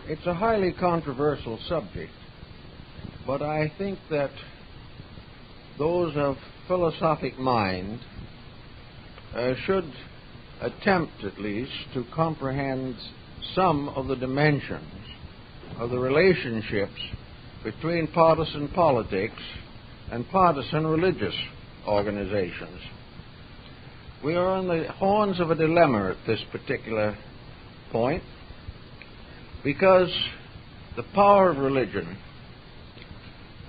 It's a highly controversial subject, but I think that those of philosophic mind should attempt at least to comprehend some of the dimensions of the relationships between partisan politics and partisan religious organizations. We are on the horns of a dilemma at this particular point because the power of religion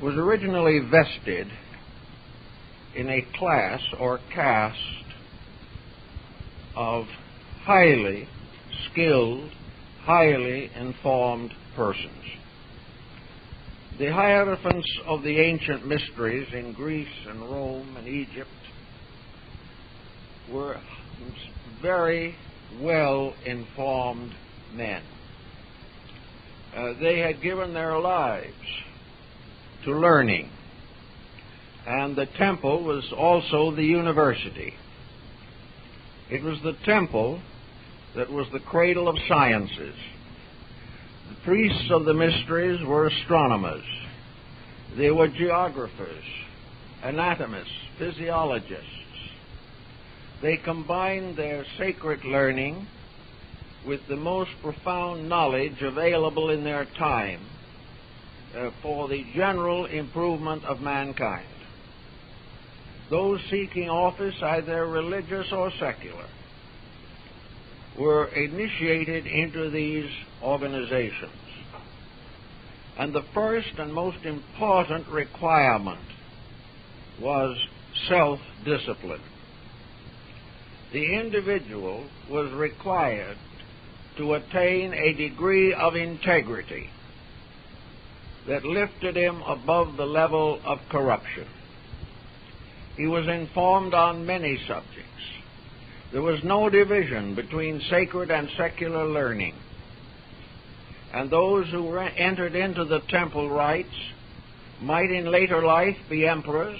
was originally vested in a class or caste of highly skilled, highly informed persons. The hierophants of the ancient mysteries in Greece and Rome and Egypt were very well-informed men. They had given their lives to learning, and the temple was also the university. It was the temple that was the cradle of sciences. The priests of the mysteries were astronomers. They were geographers, anatomists, physiologists. They combined their sacred learning with the most profound knowledge available in their time for the general improvement of mankind. Those seeking office, either religious or secular, were initiated into these organizations. And the first and most important requirement was self-discipline. The individual was required to attain a degree of integrity that lifted him above the level of corruption. He was informed on many subjects. There was no division between sacred and secular learning. And those who entered into the temple rites might in later life be emperors,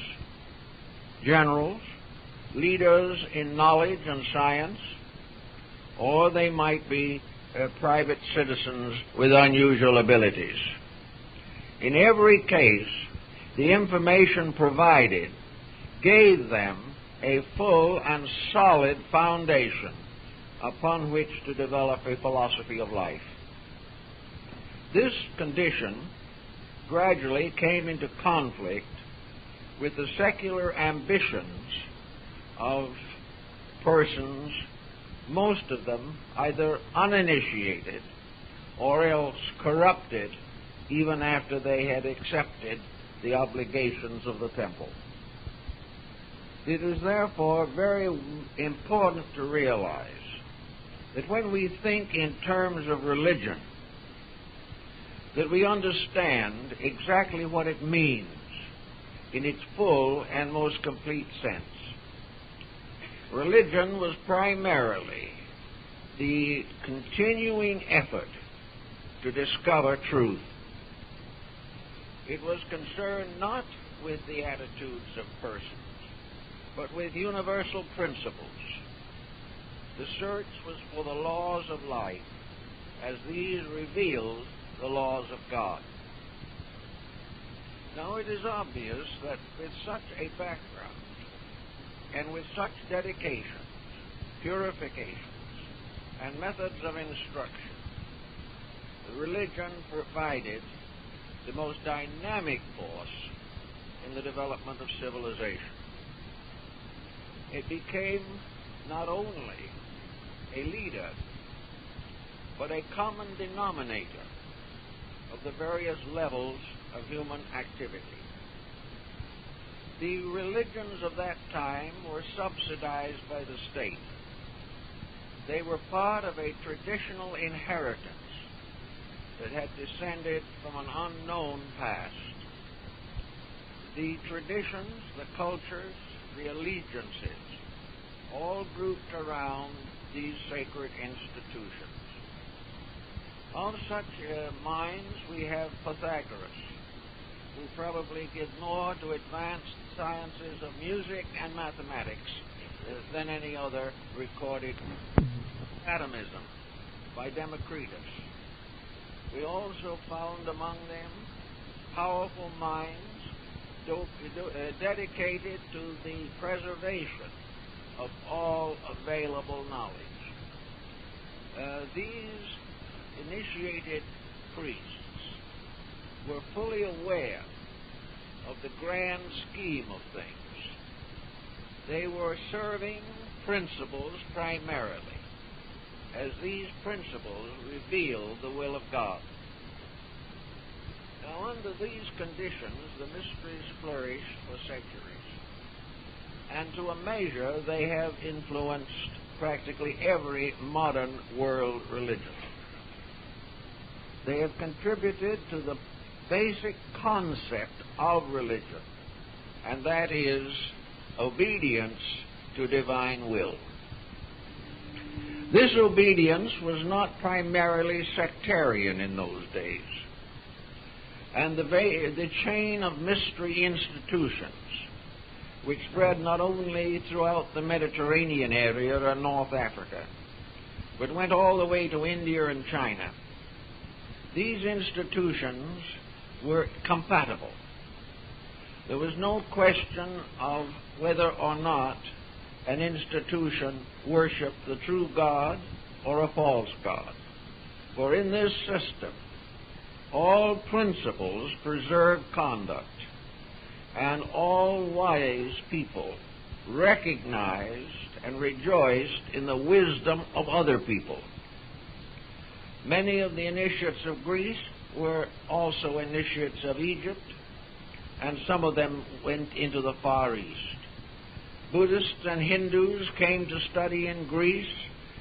generals, leaders in knowledge and science, or they might be private citizens with unusual abilities. In every case, the information provided gave them a full and solid foundation upon which to develop a philosophy of life. This condition gradually came into conflict with the secular ambitions of persons, most of them either uninitiated or else corrupted even after they had accepted the obligations of the temple. It is therefore very important to realize that when we think in terms of religion, that we understand exactly what it means in its full and most complete sense. Religion was primarily the continuing effort to discover truth. It was concerned not with the attitudes of persons, but with universal principles. The search was for the laws of life, as these revealed the laws of God. Now it is obvious that with such a background, and with such dedications, purifications, and methods of instruction, the religion provided the most dynamic force in the development of civilization. It became not only a leader, but a common denominator of the various levels of human activity. The religions of that time were subsidized by the state. They were part of a traditional inheritance that had descended from an unknown past. The traditions, the cultures, the allegiances, all grouped around these sacred institutions. Of such minds, we have Pythagoras, who probably give more to advanced sciences of music and mathematics than any other recorded. Atomism by Democritus, We also found among them powerful minds dedicated to the preservation of all available knowledge. These initiated priests were fully aware of the grand scheme of things. They were serving principles primarily, as these principles reveal the will of God. Now, under these conditions, the mysteries flourished for centuries, and to a measure they have influenced practically every modern world religion. They have contributed to the basic concept of religion, and that is obedience to divine will. This obedience was not primarily sectarian in those days, and the chain of mystery institutions, which spread not only throughout the Mediterranean area or North Africa, but went all the way to India and China. These institutions were compatible. There was no question of whether or not an institution worshiped the true God or a false God. For in this system, all principles preserve conduct, and all wise people recognized and rejoiced in the wisdom of other people. Many of the initiates of Greece were also initiates of Egypt, and some of them went into the Far East. Buddhists and Hindus came to study in Greece,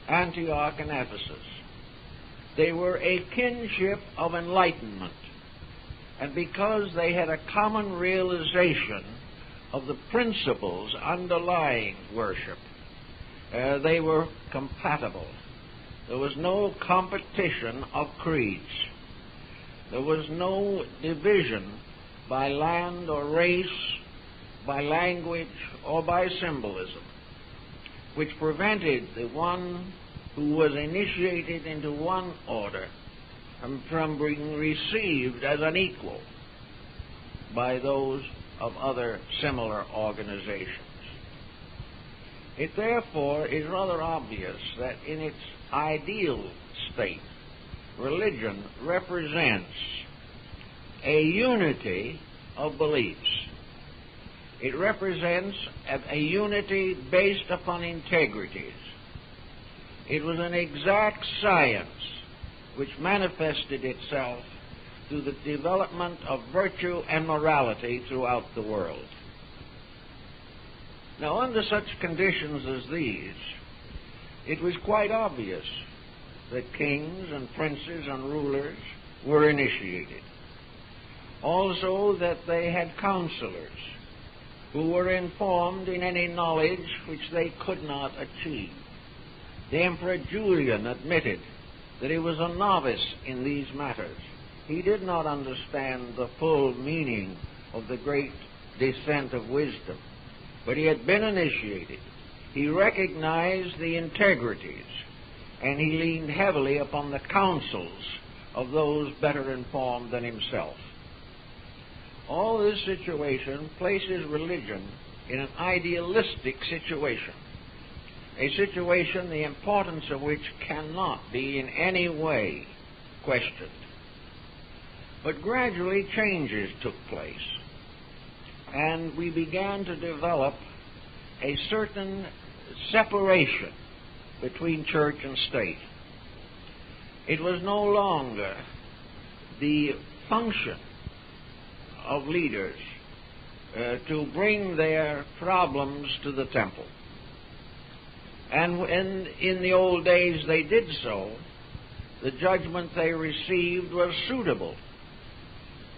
Antioch, and Ephesus. They were a kinship of enlightenment, and because they had a common realization of the principles underlying worship, they were compatible. There was no competition of creeds. There was no division by land or race, by language, or by symbolism, which prevented the one who was initiated into one order from being received as an equal by those of other similar organizations. It therefore is rather obvious that in its ideal state, religion represents a unity of beliefs. It represents a unity based upon integrities. It was an exact science which manifested itself through the development of virtue and morality throughout the world. Now, under such conditions as these, it was quite obvious that kings and princes and rulers were initiated. Also that they had counselors who were informed in any knowledge which they could not achieve. The Emperor Julian admitted that he was a novice in these matters. He did not understand the full meaning of the great descent of wisdom, but he had been initiated. He recognized the integrities, and he leaned heavily upon the counsels of those better informed than himself. All this situation places religion in an idealistic situation, a situation the importance of which cannot be in any way questioned. But gradually changes took place, and we began to develop a certain separation between church and state. It was no longer the function of leaders to bring their problems to the temple. And when in the old days they did so, the judgment they received was suitable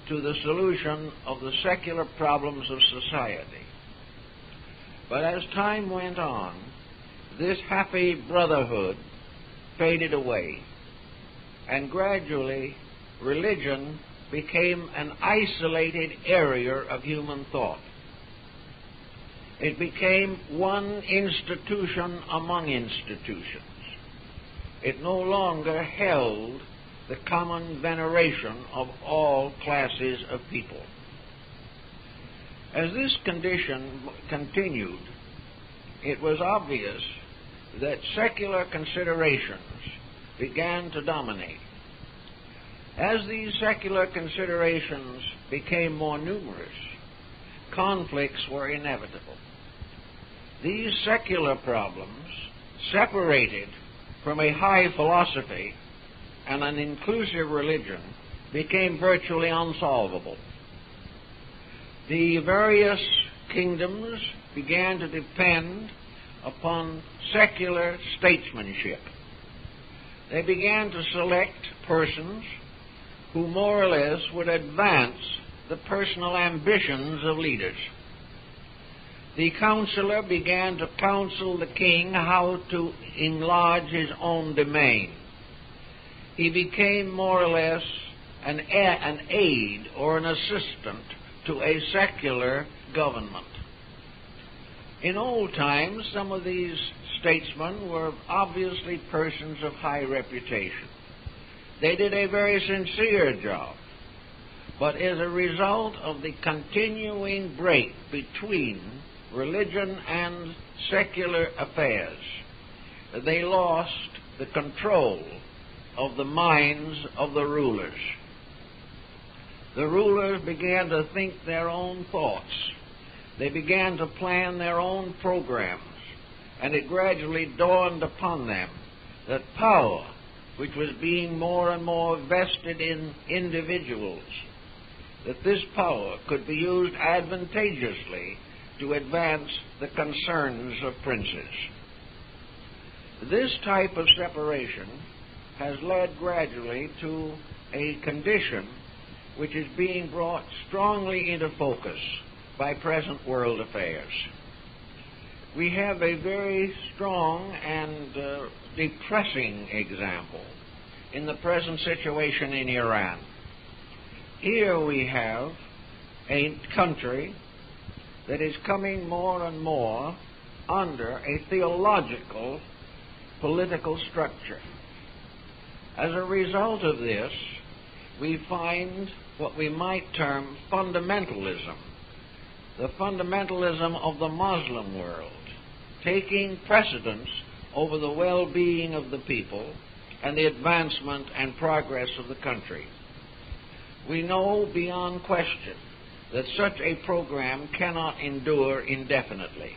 to the solution of the secular problems of society. But as time went on, this happy brotherhood faded away, and gradually religion became an isolated area of human thought. It became one institution among institutions. It no longer held the common veneration of all classes of people. As this condition continued, it was obvious that secular considerations began to dominate. As these secular considerations became more numerous, conflicts were inevitable. These secular problems, separated from a high philosophy and an inclusive religion, became virtually unsolvable. The various kingdoms began to depend upon secular statesmanship. They began to select persons who more or less would advance the personal ambitions of leaders. The counselor began to counsel the king how to enlarge his own domain. He became more or less an aid or an assistant to a secular government. In old times, some of these statesmen were obviously persons of high reputation. They did a very sincere job, but as a result of the continuing break between religion and secular affairs, they lost the control of the minds of the rulers. The rulers began to think their own thoughts. They began to plan their own programs, and it gradually dawned upon them that power, which was being more and more vested in individuals, that this power could be used advantageously to advance the concerns of princes. This type of separation has led gradually to a condition which is being brought strongly into focus by present world affairs. We have a very strong and depressing example in the present situation in Iran. Here we have a country that is coming more and more under a theological political structure. As a result of this, we find what we might term fundamentalism, the fundamentalism of the Muslim world, taking precedence over the well-being of the people and the advancement and progress of the country. We know beyond question that such a program cannot endure indefinitely.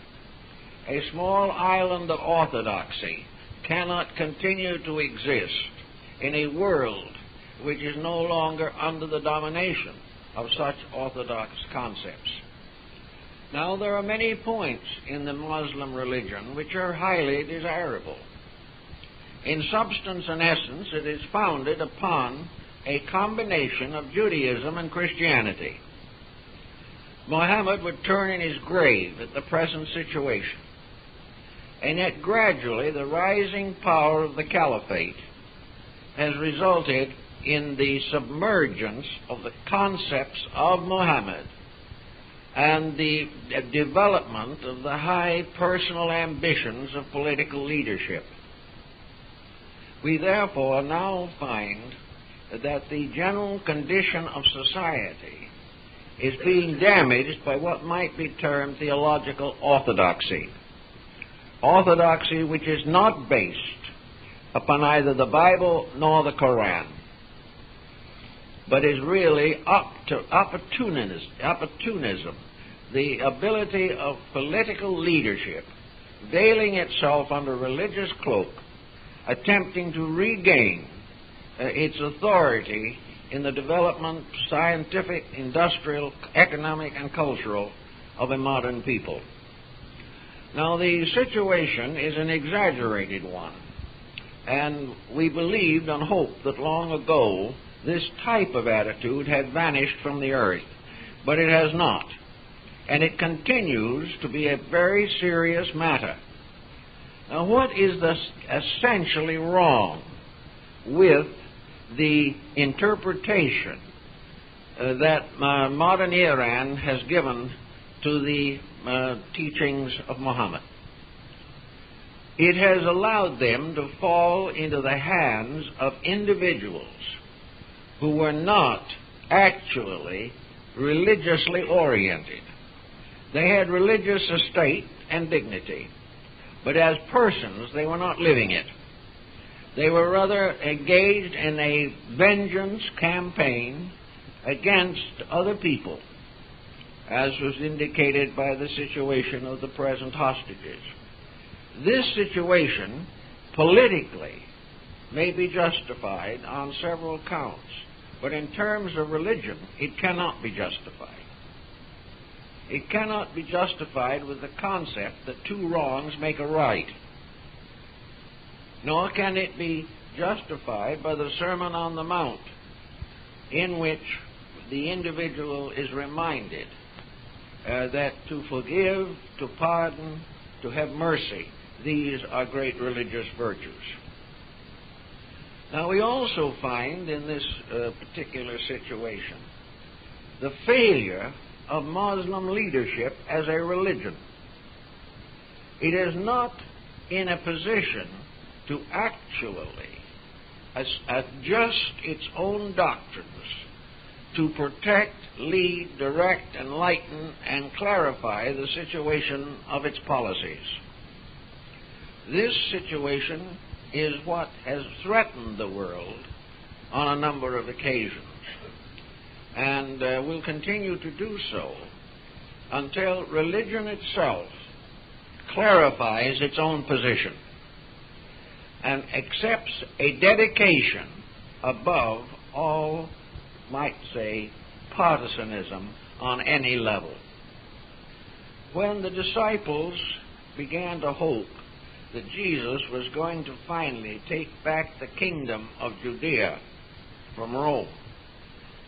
A small island of orthodoxy cannot continue to exist in a world which is no longer under the domination of such orthodox concepts. Now, there are many points in the Muslim religion which are highly desirable. In substance and essence, it is founded upon a combination of Judaism and Christianity. Muhammad would turn in his grave at the present situation, and yet gradually the rising power of the caliphate has resulted in the submergence of the concepts of Muhammad and the development of the high personal ambitions of political leadership. We therefore now find that the general condition of society is being damaged by what might be termed theological orthodoxy. Orthodoxy which is not based upon either the Bible nor the Koran, but is really opportunism, the ability of political leadership veiling itself under religious cloak, attempting to regain its authority in the development, scientific, industrial, economic, and cultural of a modern people. Now, the situation is an exaggerated one, and we believed and hoped that long ago this type of attitude had vanished from the earth, but it has not, and it continues to be a very serious matter. Now, what is essentially wrong with the interpretation that modern Iran has given to the teachings of Muhammad? it has allowed them to fall into the hands of individuals who were not actually religiously oriented. They had religious estate and dignity, but as persons they were not living it. They were rather engaged in a vengeance campaign against other people, as was indicated by the situation of the present hostages. This situation, politically, may be justified on several counts, but in terms of religion, it cannot be justified. It cannot be justified with the concept that two wrongs make a right. Nor can it be justified by the Sermon on the Mount, in which the individual is reminded that to forgive, to pardon, to have mercy, these are great religious virtues. Now, we also find in this particular situation the failure of Muslim leadership as a religion. It is not in a position to actually adjust its own doctrines to protect, lead, direct, enlighten, and clarify the situation of its policies. This situation is what has threatened the world on a number of occasions, and will continue to do so until religion itself clarifies its own position and accepts a dedication above all, might say, partisanism on any level. When the disciples began to hope that Jesus was going to finally take back the kingdom of Judea from Rome,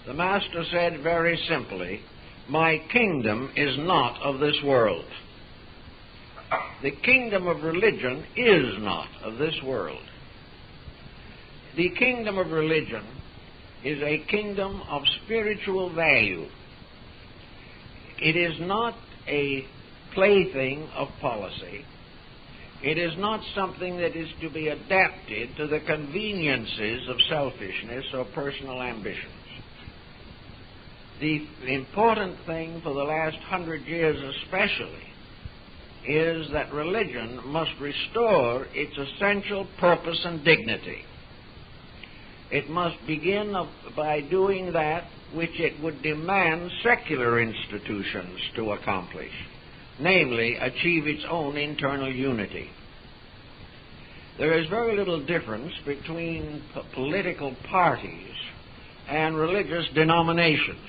the Master said very simply, "My kingdom is not of this world." The kingdom of religion is not of this world. The kingdom of religion is a kingdom of spiritual value. It is not a plaything of policy. It is not something that is to be adapted to the conveniences of selfishness or personal ambitions. The important thing for the last 100 years especially is that religion must restore its essential purpose and dignity. It must begin by doing that which it would demand secular institutions to accomplish, namely, achieve its own internal unity. There is very little difference between political parties and religious denominations.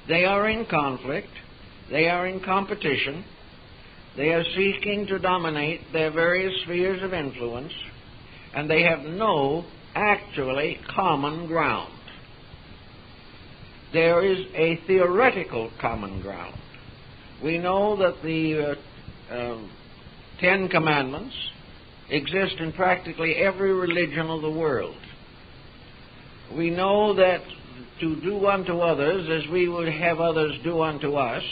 They are in conflict, they are in competition, they are seeking to dominate their various spheres of influence, and they have no actually common ground. There is a theoretical common ground. We know that the 10 Commandments exist in practically every religion of the world. We know that to do unto others as we would have others do unto us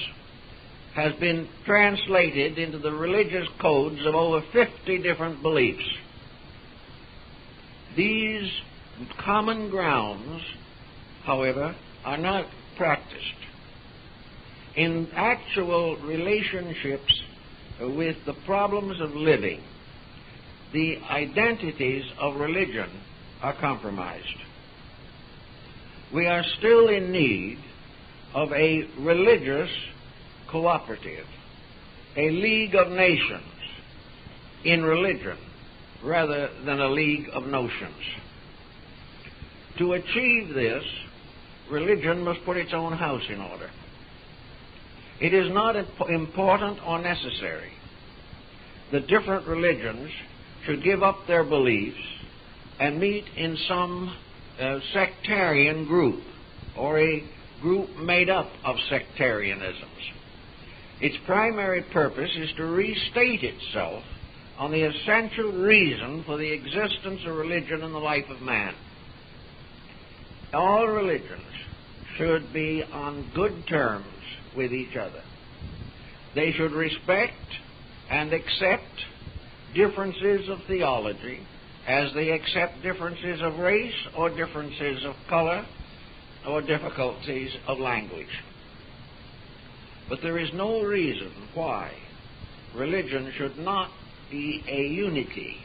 has been translated into the religious codes of over 50 different beliefs. These common grounds, however, are not practiced. In actual relationships with the problems of living, the identities of religion are compromised. We are still in need of a religious cooperative, a league of nations in religion rather than a league of notions. To achieve this, religion must put its own house in order. It is not important or necessary that different religions should give up their beliefs and meet in some sectarian group or a group made up of sectarianisms. Its primary purpose is to restate itself on the essential reason for the existence of religion in the life of man. All religions should be on good terms with each other. They should respect and accept differences of theology as they accept differences of race or differences of color or difficulties of language. But there is no reason why religion should not be a unity,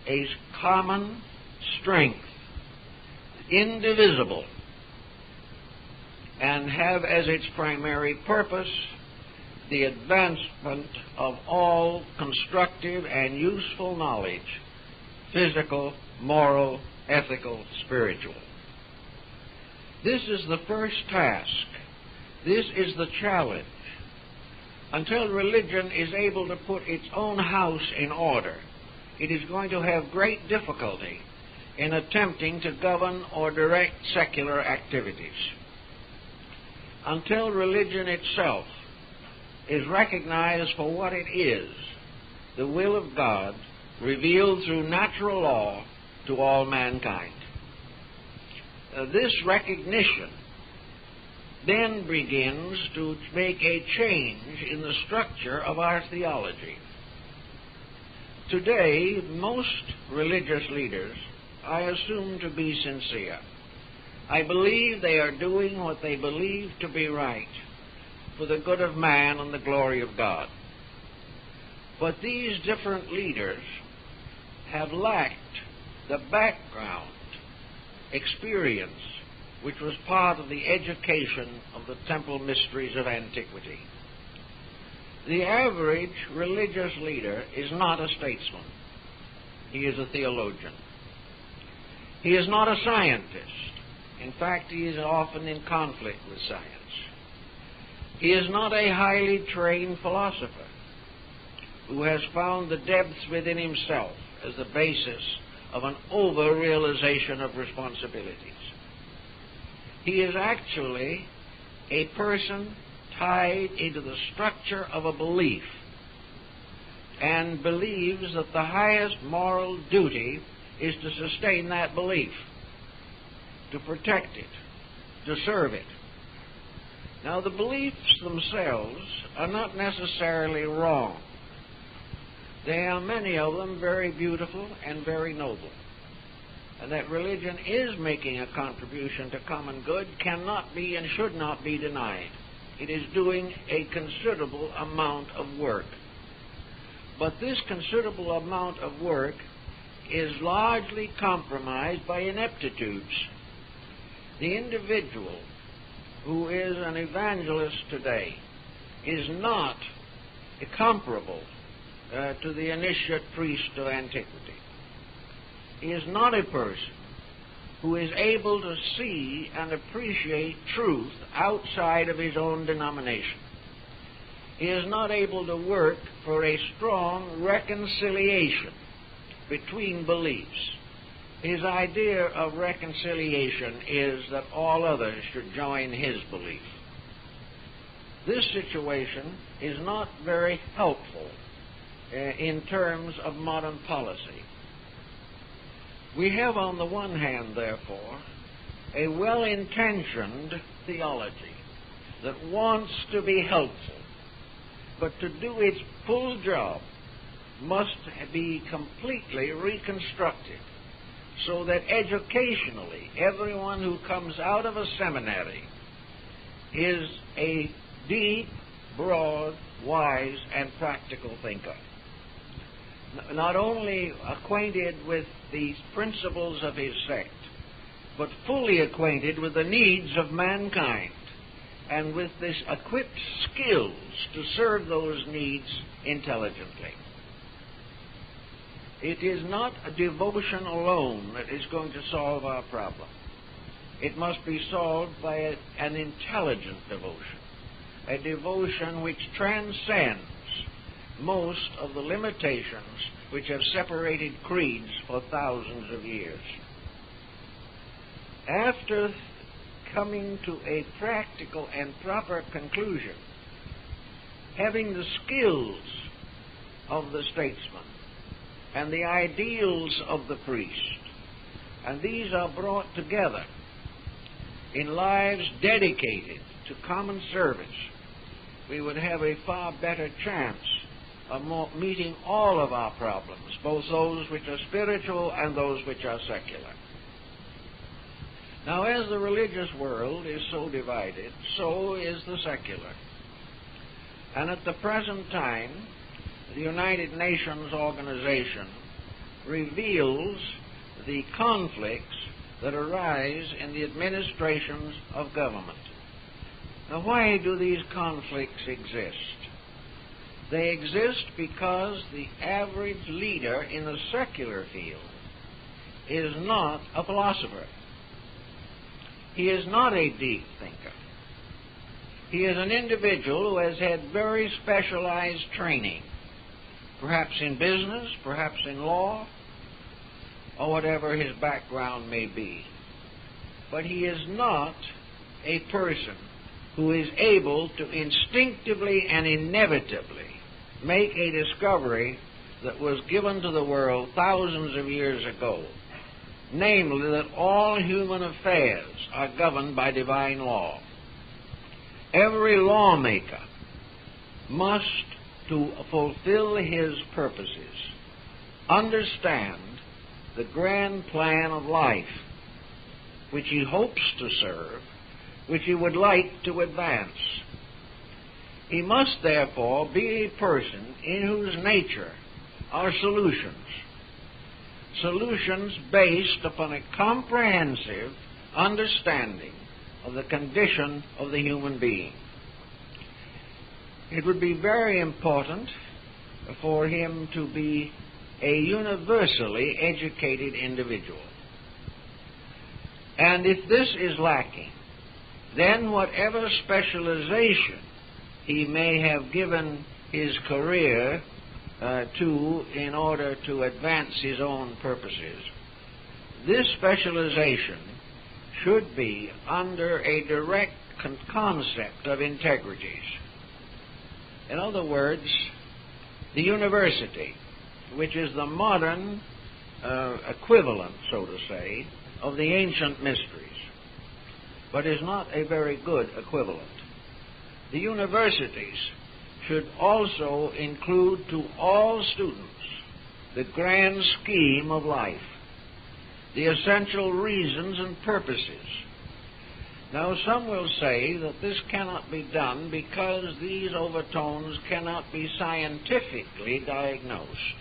a common strength, indivisible, and have as its primary purpose the advancement of all constructive and useful knowledge, physical, moral, ethical, spiritual. This is the first task. This is the challenge. Until religion is able to put its own house in order, it is going to have great difficulty in attempting to govern or direct secular activities. Until religion itself is recognized for what it is, the will of God revealed through natural law to all mankind. This recognition then begins to make a change in the structure of our theology. Today, most religious leaders I assume to be sincere. I believe they are doing what they believe to be right for the good of man and the glory of God. But these different leaders have lacked the background experience which was part of the education of the temple mysteries of antiquity. The average religious leader is not a statesman. He is a theologian. He is not a scientist. In fact, he is often in conflict with science. He is not a highly trained philosopher who has found the depths within himself as the basis of an over-realization of responsibilities. He is actually a person tied into the structure of a belief and believes that the highest moral duty is to sustain that belief, to protect it, to serve it. Now, the beliefs themselves are not necessarily wrong. They are, many of them, very beautiful and very noble. And that religion is making a contribution to common good cannot be and should not be denied. It is doing a considerable amount of work. But this considerable amount of work is largely compromised by ineptitudes. The individual who is an evangelist today is not comparable to the initiate priest of antiquity. He is not a person who is able to see and appreciate truth outside of his own denomination. He is not able to work for a strong reconciliation between beliefs. His idea of reconciliation is that all others should join his belief. This situation is not very helpful in terms of modern policy. We have, on the one hand, therefore, a well-intentioned theology that wants to be helpful, but to do its full job must be completely reconstructed so that educationally everyone who comes out of a seminary is a deep, broad, wise, and practical thinker. Not only acquainted with the principles of his sect, but fully acquainted with the needs of mankind and with this equipped skills to serve those needs intelligently. It is not a devotion alone that is going to solve our problem. It must be solved by an intelligent devotion, a devotion which transcends most of the limitations which have separated creeds for thousands of years. After coming to a practical and proper conclusion, having the skills of the statesman and the ideals of the priest, and these are brought together in lives dedicated to common service, we would have a far better chance meeting all of our problems, both those which are spiritual and those which are secular. Now, as the religious world is so divided, so is the secular. And at the present time, the United Nations organization reveals the conflicts that arise in the administrations of government. Now, why do these conflicts exist? They exist because the average leader in the secular field is not a philosopher. He is not a deep thinker. He is an individual who has had very specialized training, perhaps in business, perhaps in law, or whatever his background may be. But he is not a person who is able to instinctively and inevitably make a discovery that was given to the world thousands of years ago, namely that all human affairs are governed by divine law. Every lawmaker must, to fulfill his purposes, understand the grand plan of life which he hopes to serve, which he would like to advance. He must therefore be a person in whose nature are solutions, solutions based upon a comprehensive understanding of the condition of the human being. It would be very important for him to be a universally educated individual. And if this is lacking, then whatever specialization he may have given his career to in order to advance his own purposes, this specialization should be under a direct concept of integrities. In other words, the university, which is the modern equivalent, so to say, of the ancient mysteries, but is not a very good equivalent. The universities should also include to all students the grand scheme of life, the essential reasons and purposes. Now, some will say that this cannot be done because these overtones cannot be scientifically diagnosed,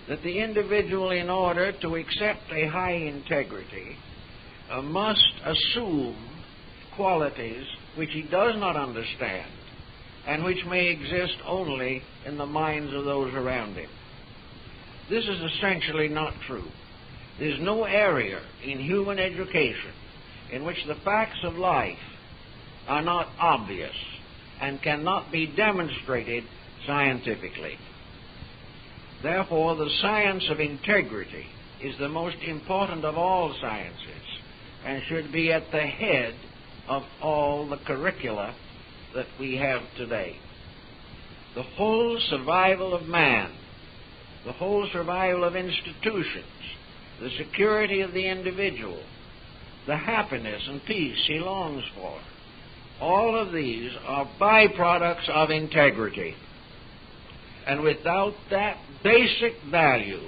that the individual, in order to accept a high integrity, must assume qualities which he does not understand and which may exist only in the minds of those around him. This is essentially not true. There's no area in human education in which the facts of life are not obvious and cannot be demonstrated scientifically. Therefore, the science of integrity is the most important of all sciences and should be at the head of all the curricula that we have today. The whole survival of man, the whole survival of institutions, the security of the individual, the happiness and peace he longs for, all of these are byproducts of integrity. And without that basic value,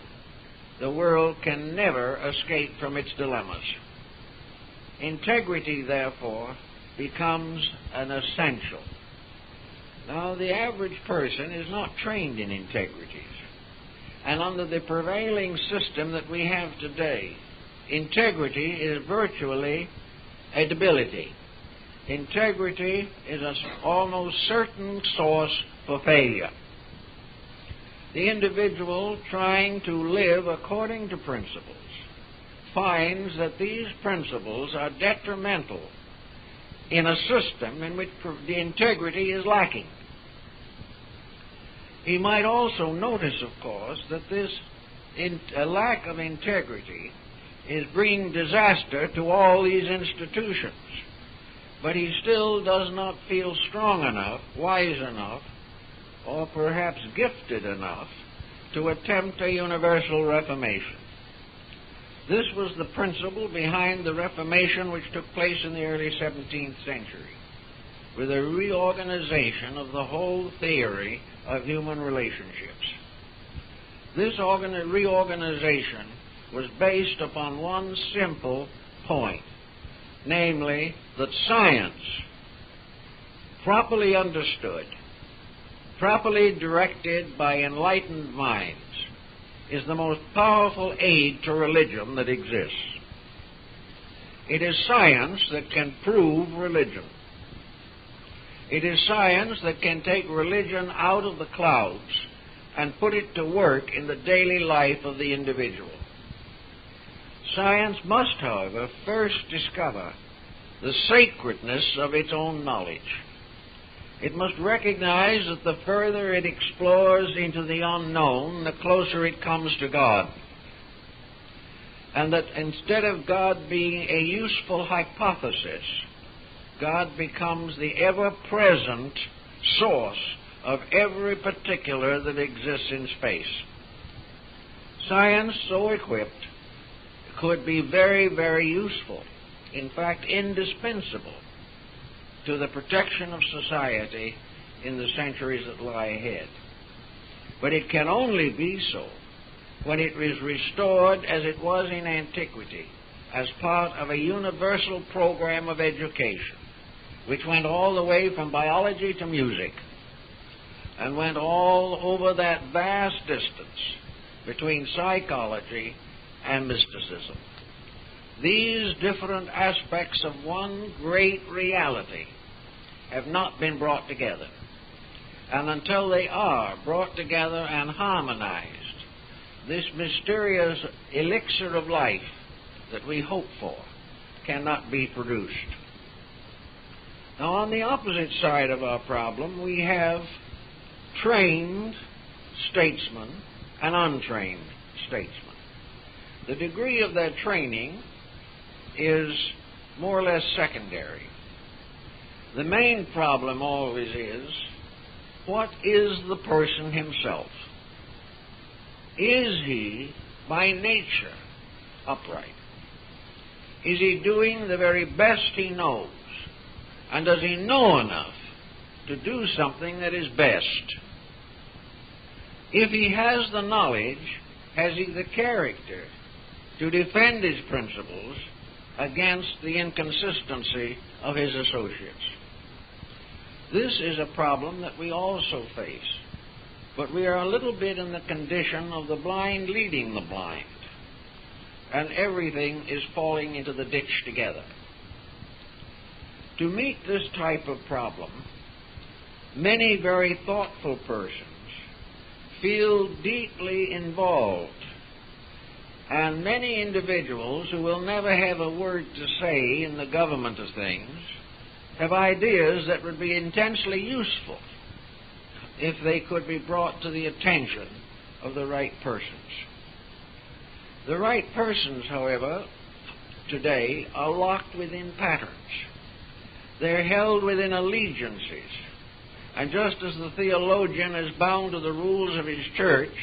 the world can never escape from its dilemmas. Integrity, therefore, becomes an essential. Now, the average person is not trained in integrities. And under the prevailing system that we have today, integrity is virtually a debility. Integrity is an almost certain source for failure. The individual trying to live according to principles finds that these principles are detrimental in a system in which the integrity is lacking. He might also notice, of course, that this lack of integrity is bringing disaster to all these institutions. But he still does not feel strong enough, wise enough, or perhaps gifted enough to attempt a universal reformation. This was the principle behind the Reformation which took place in the early 17th century, with a reorganization of the whole theory of human relationships. This reorganization was based upon one simple point, namely that science, properly understood, properly directed by enlightened minds, is the most powerful aid to religion that exists. It is science that can prove religion. It is science that can take religion out of the clouds and put it to work in the daily life of the individual. Science must, however, first discover the sacredness of its own knowledge. It must recognize that the further it explores into the unknown, the closer it comes to God. And that instead of God being a useful hypothesis, God becomes the ever-present source of every particular that exists in space. Science, so equipped, could be very, very useful, in fact, indispensable to the protection of society in the centuries that lie ahead. But it can only be so when it is restored as it was in antiquity, as part of a universal program of education, which went all the way from biology to music, and went all over that vast distance between psychology and mysticism. These different aspects of one great reality have not been brought together. And until they are brought together and harmonized, this mysterious elixir of life that we hope for cannot be produced. Now, on the opposite side of our problem, we have trained statesmen and untrained statesmen. The degree of their training is more or less secondary. The main problem always is, what is the person himself? Is he, by nature, upright? Is he doing the very best he knows? And does he know enough to do something that is best? If he has the knowledge, has he the character to defend his principles against the inconsistency of his associates? This is a problem that we also face, but we are a little bit in the condition of the blind leading the blind, and everything is falling into the ditch together. To meet this type of problem, many very thoughtful persons feel deeply involved, and many individuals who will never have a word to say in the government of things have ideas that would be intensely useful if they could be brought to the attention of the right persons. The right persons, however, today are locked within patterns. They're held within allegiances. And just as the theologian is bound to the rules of his church,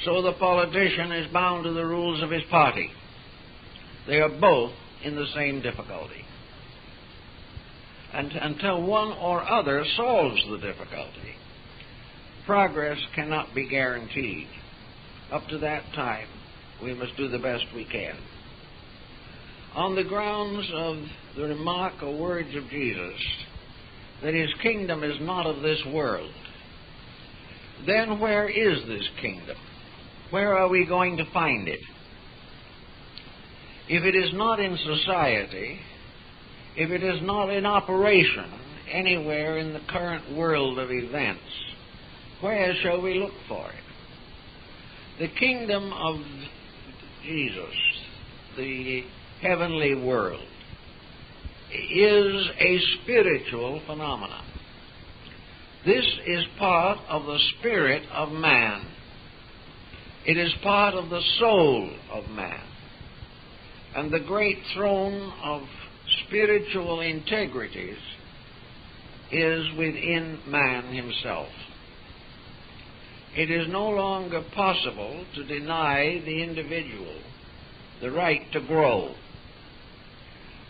so the politician is bound to the rules of his party. They are both in the same difficulty. And until one or other solves the difficulty, progress cannot be guaranteed. Up to that time, we must do the best we can. On the grounds of the remark or words of Jesus, that his kingdom is not of this world, then where is this kingdom? Where are we going to find it? If it is not in society, if it is not in operation anywhere in the current world of events, where shall we look for it? The kingdom of Jesus, the heavenly world, is a spiritual phenomenon. This is part of the spirit of man. It is part of the soul of man. And the great throne of spiritual integrities is within man himself. It is no longer possible to deny the individual the right to grow.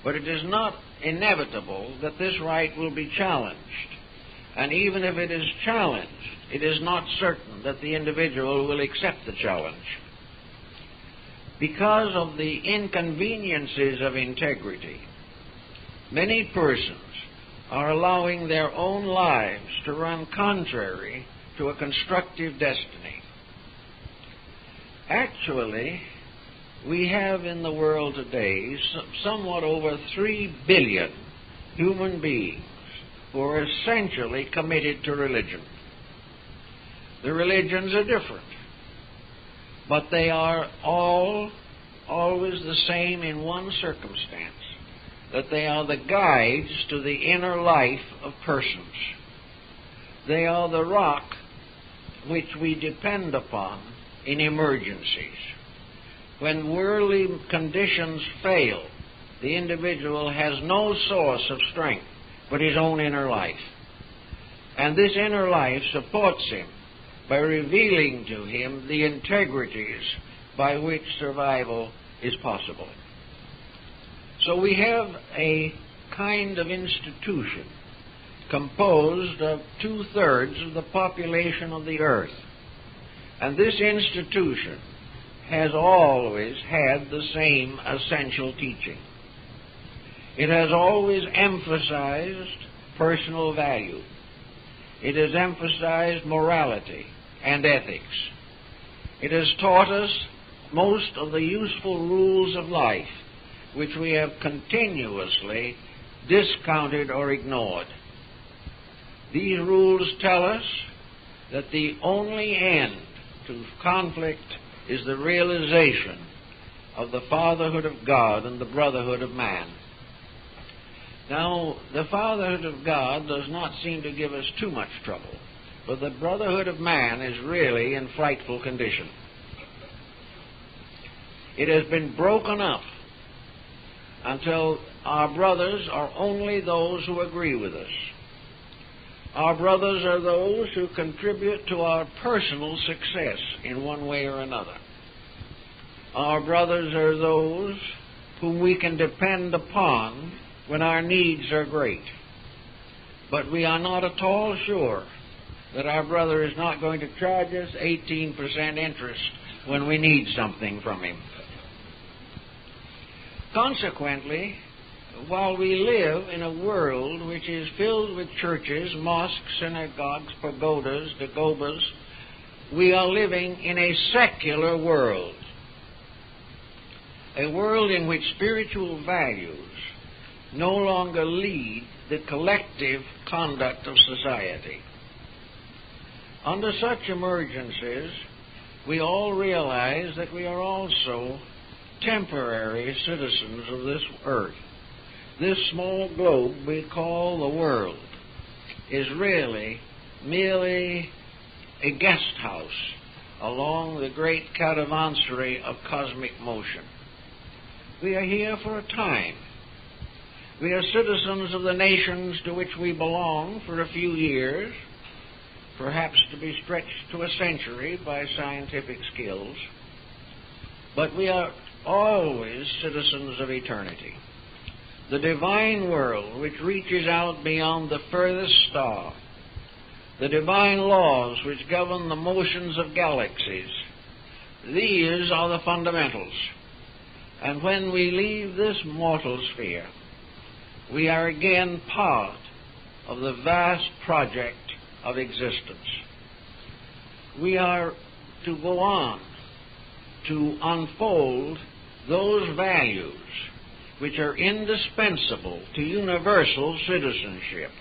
But it is not inevitable that this right will be challenged. And even if it is challenged, it is not certain that the individual will accept the challenge. Because of the inconveniences of integrity, many persons are allowing their own lives to run contrary to a constructive destiny. Actually, we have in the world today somewhat over 3 billion human beings who are essentially committed to religion. The religions are different, but they are all always the same in one circumstance, that they are the guides to the inner life of persons. They are the rock which we depend upon in emergencies. When worldly conditions fail, the individual has no source of strength but his own inner life. And this inner life supports him by revealing to him the integrities by which survival is possible. So we have a kind of institution composed of 2/3 of the population of the earth. And this institution has always had the same essential teaching. It has always emphasized personal value. It has emphasized morality and ethics. It has taught us most of the useful rules of life, which we have continuously discounted or ignored. These rules tell us that the only end to conflict is the realization of the fatherhood of God and the brotherhood of man. Now, the fatherhood of God does not seem to give us too much trouble, but the brotherhood of man is really in frightful condition. It has been broken up until our brothers are only those who agree with us. Our brothers are those who contribute to our personal success in one way or another. Our brothers are those whom we can depend upon when our needs are great. But we are not at all sure that our brother is not going to charge us 18% interest when we need something from him. Consequently, while we live in a world which is filled with churches, mosques, synagogues, pagodas, dagobas, we are living in a secular world. A world in which spiritual values no longer lead the collective conduct of society. Under such emergencies, we all realize that we are also temporary citizens of this earth. This small globe we call the world is really merely a guest house along the great caravansary of cosmic motion. We are here for a time. We are citizens of the nations to which we belong for a few years, perhaps to be stretched to a century by scientific skills, but we are always citizens of eternity. The divine world which reaches out beyond the furthest star, the divine laws which govern the motions of galaxies, these are the fundamentals. And when we leave this mortal sphere, we are again part of the vast project of existence. We are to go on to unfold those values which are indispensable to universal citizenship.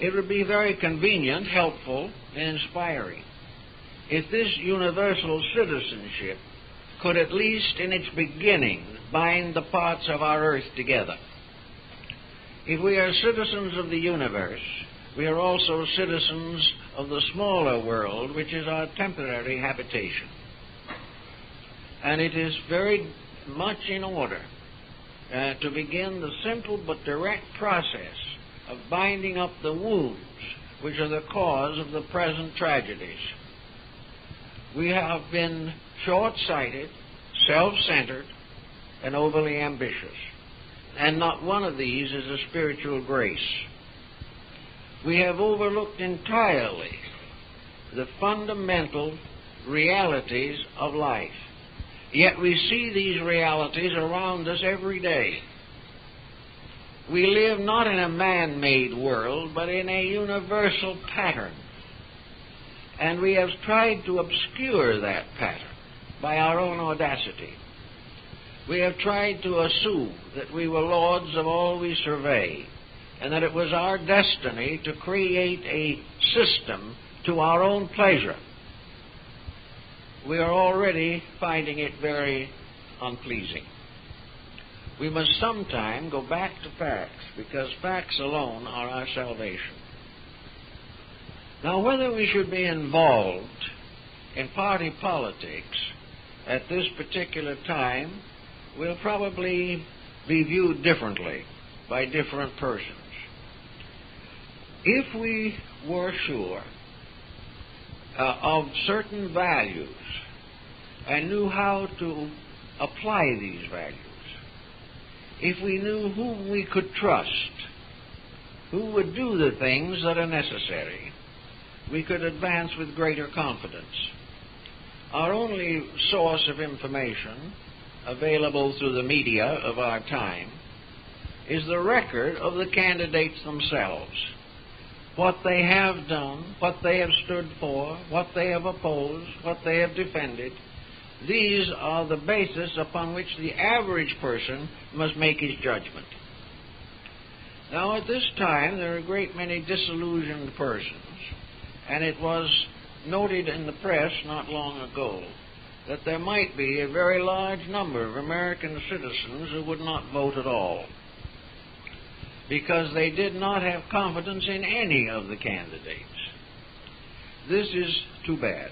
It would be very convenient, helpful, and inspiring if this universal citizenship could at least in its beginning bind the parts of our earth together. If we are citizens of the universe, we are also citizens of the smaller world, which is our temporary habitation. And it is very much in order to begin the simple but direct process of binding up the wounds which are the cause of the present tragedies. We have been short-sighted, self-centered, and overly ambitious. And not one of these is a spiritual grace. We have overlooked entirely the fundamental realities of life. Yet we see these realities around us every day. We live not in a man-made world, but in a universal pattern. And we have tried to obscure that pattern by our own audacity. We have tried to assume that we were lords of all we survey, and that it was our destiny to create a system to our own pleasure. We are already finding it very unpleasing. We must sometime go back to facts, because facts alone are our salvation. Now, whether we should be involved in party politics at this particular time will probably be viewed differently by different persons. If we were sure of certain values and knew how to apply these values, if we knew whom we could trust, who would do the things that are necessary, we could advance with greater confidence. Our only source of information available through the media of our time is the record of the candidates themselves. What they have done, what they have stood for, what they have opposed, what they have defended. These are the basis upon which the average person must make his judgment. Now, at this time, there are a great many disillusioned persons, and it was noted in the press not long ago that there might be a very large number of American citizens who would not vote at all because they did not have confidence in any of the candidates. This is too bad.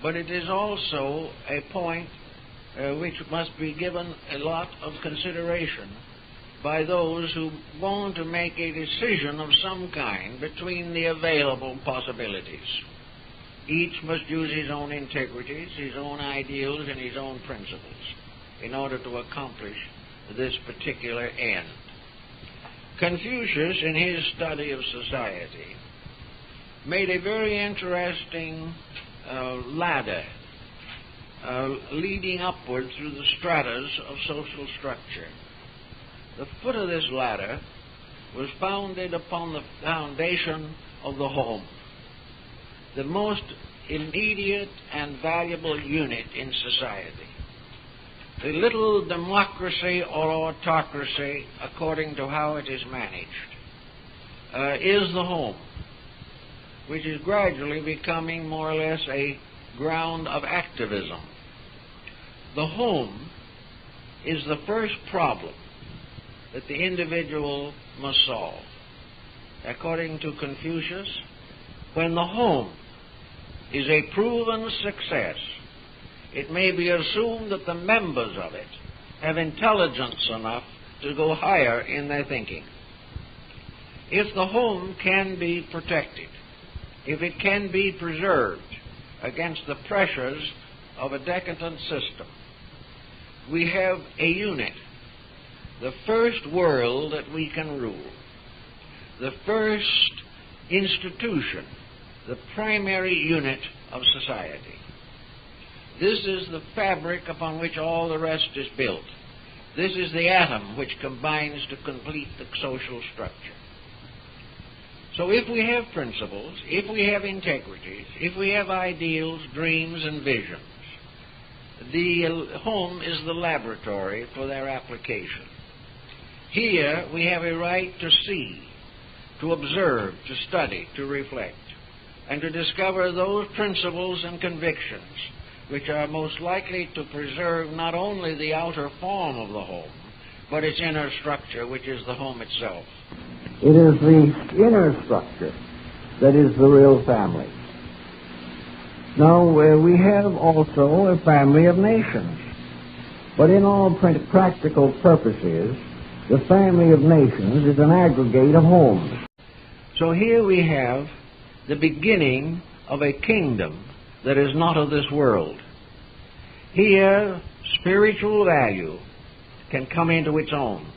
But it is also a point which must be given a lot of consideration by those who want to make a decision of some kind between the available possibilities. Each must use his own integrities, his own ideals, and his own principles in order to accomplish this particular end. Confucius, in his study of society, made a very interesting ladder leading upward through the stratas of social structure. The foot of this ladder was founded upon the foundation of the home, the most immediate and valuable unit in society. The little democracy or autocracy, according to how it is managed, is the home, which is gradually becoming more or less a ground of activism. The home is the first problem that the individual must solve. According to Confucius, when the home is a proven success, it may be assumed that the members of it have intelligence enough to go higher in their thinking. If the home can be protected, if it can be preserved against the pressures of a decadent system, we have a unit, the first world that we can rule, the first institution, the primary unit of society. This is the fabric upon which all the rest is built. This is the atom which combines to complete the social structure. So if we have principles, if we have integrities, if we have ideals, dreams, and visions, the home is the laboratory for their application. Here we have a right to see, to observe, to study, to reflect, and to discover those principles and convictions which are most likely to preserve not only the outer form of the home, but its inner structure, which is the home itself. It is the inner structure that is the real family. Now, we have also a family of nations, but in all practical purposes, the family of nations is an aggregate of homes. So here we have the beginning of a kingdom that is not of this world. Here, spiritual value can come into its own.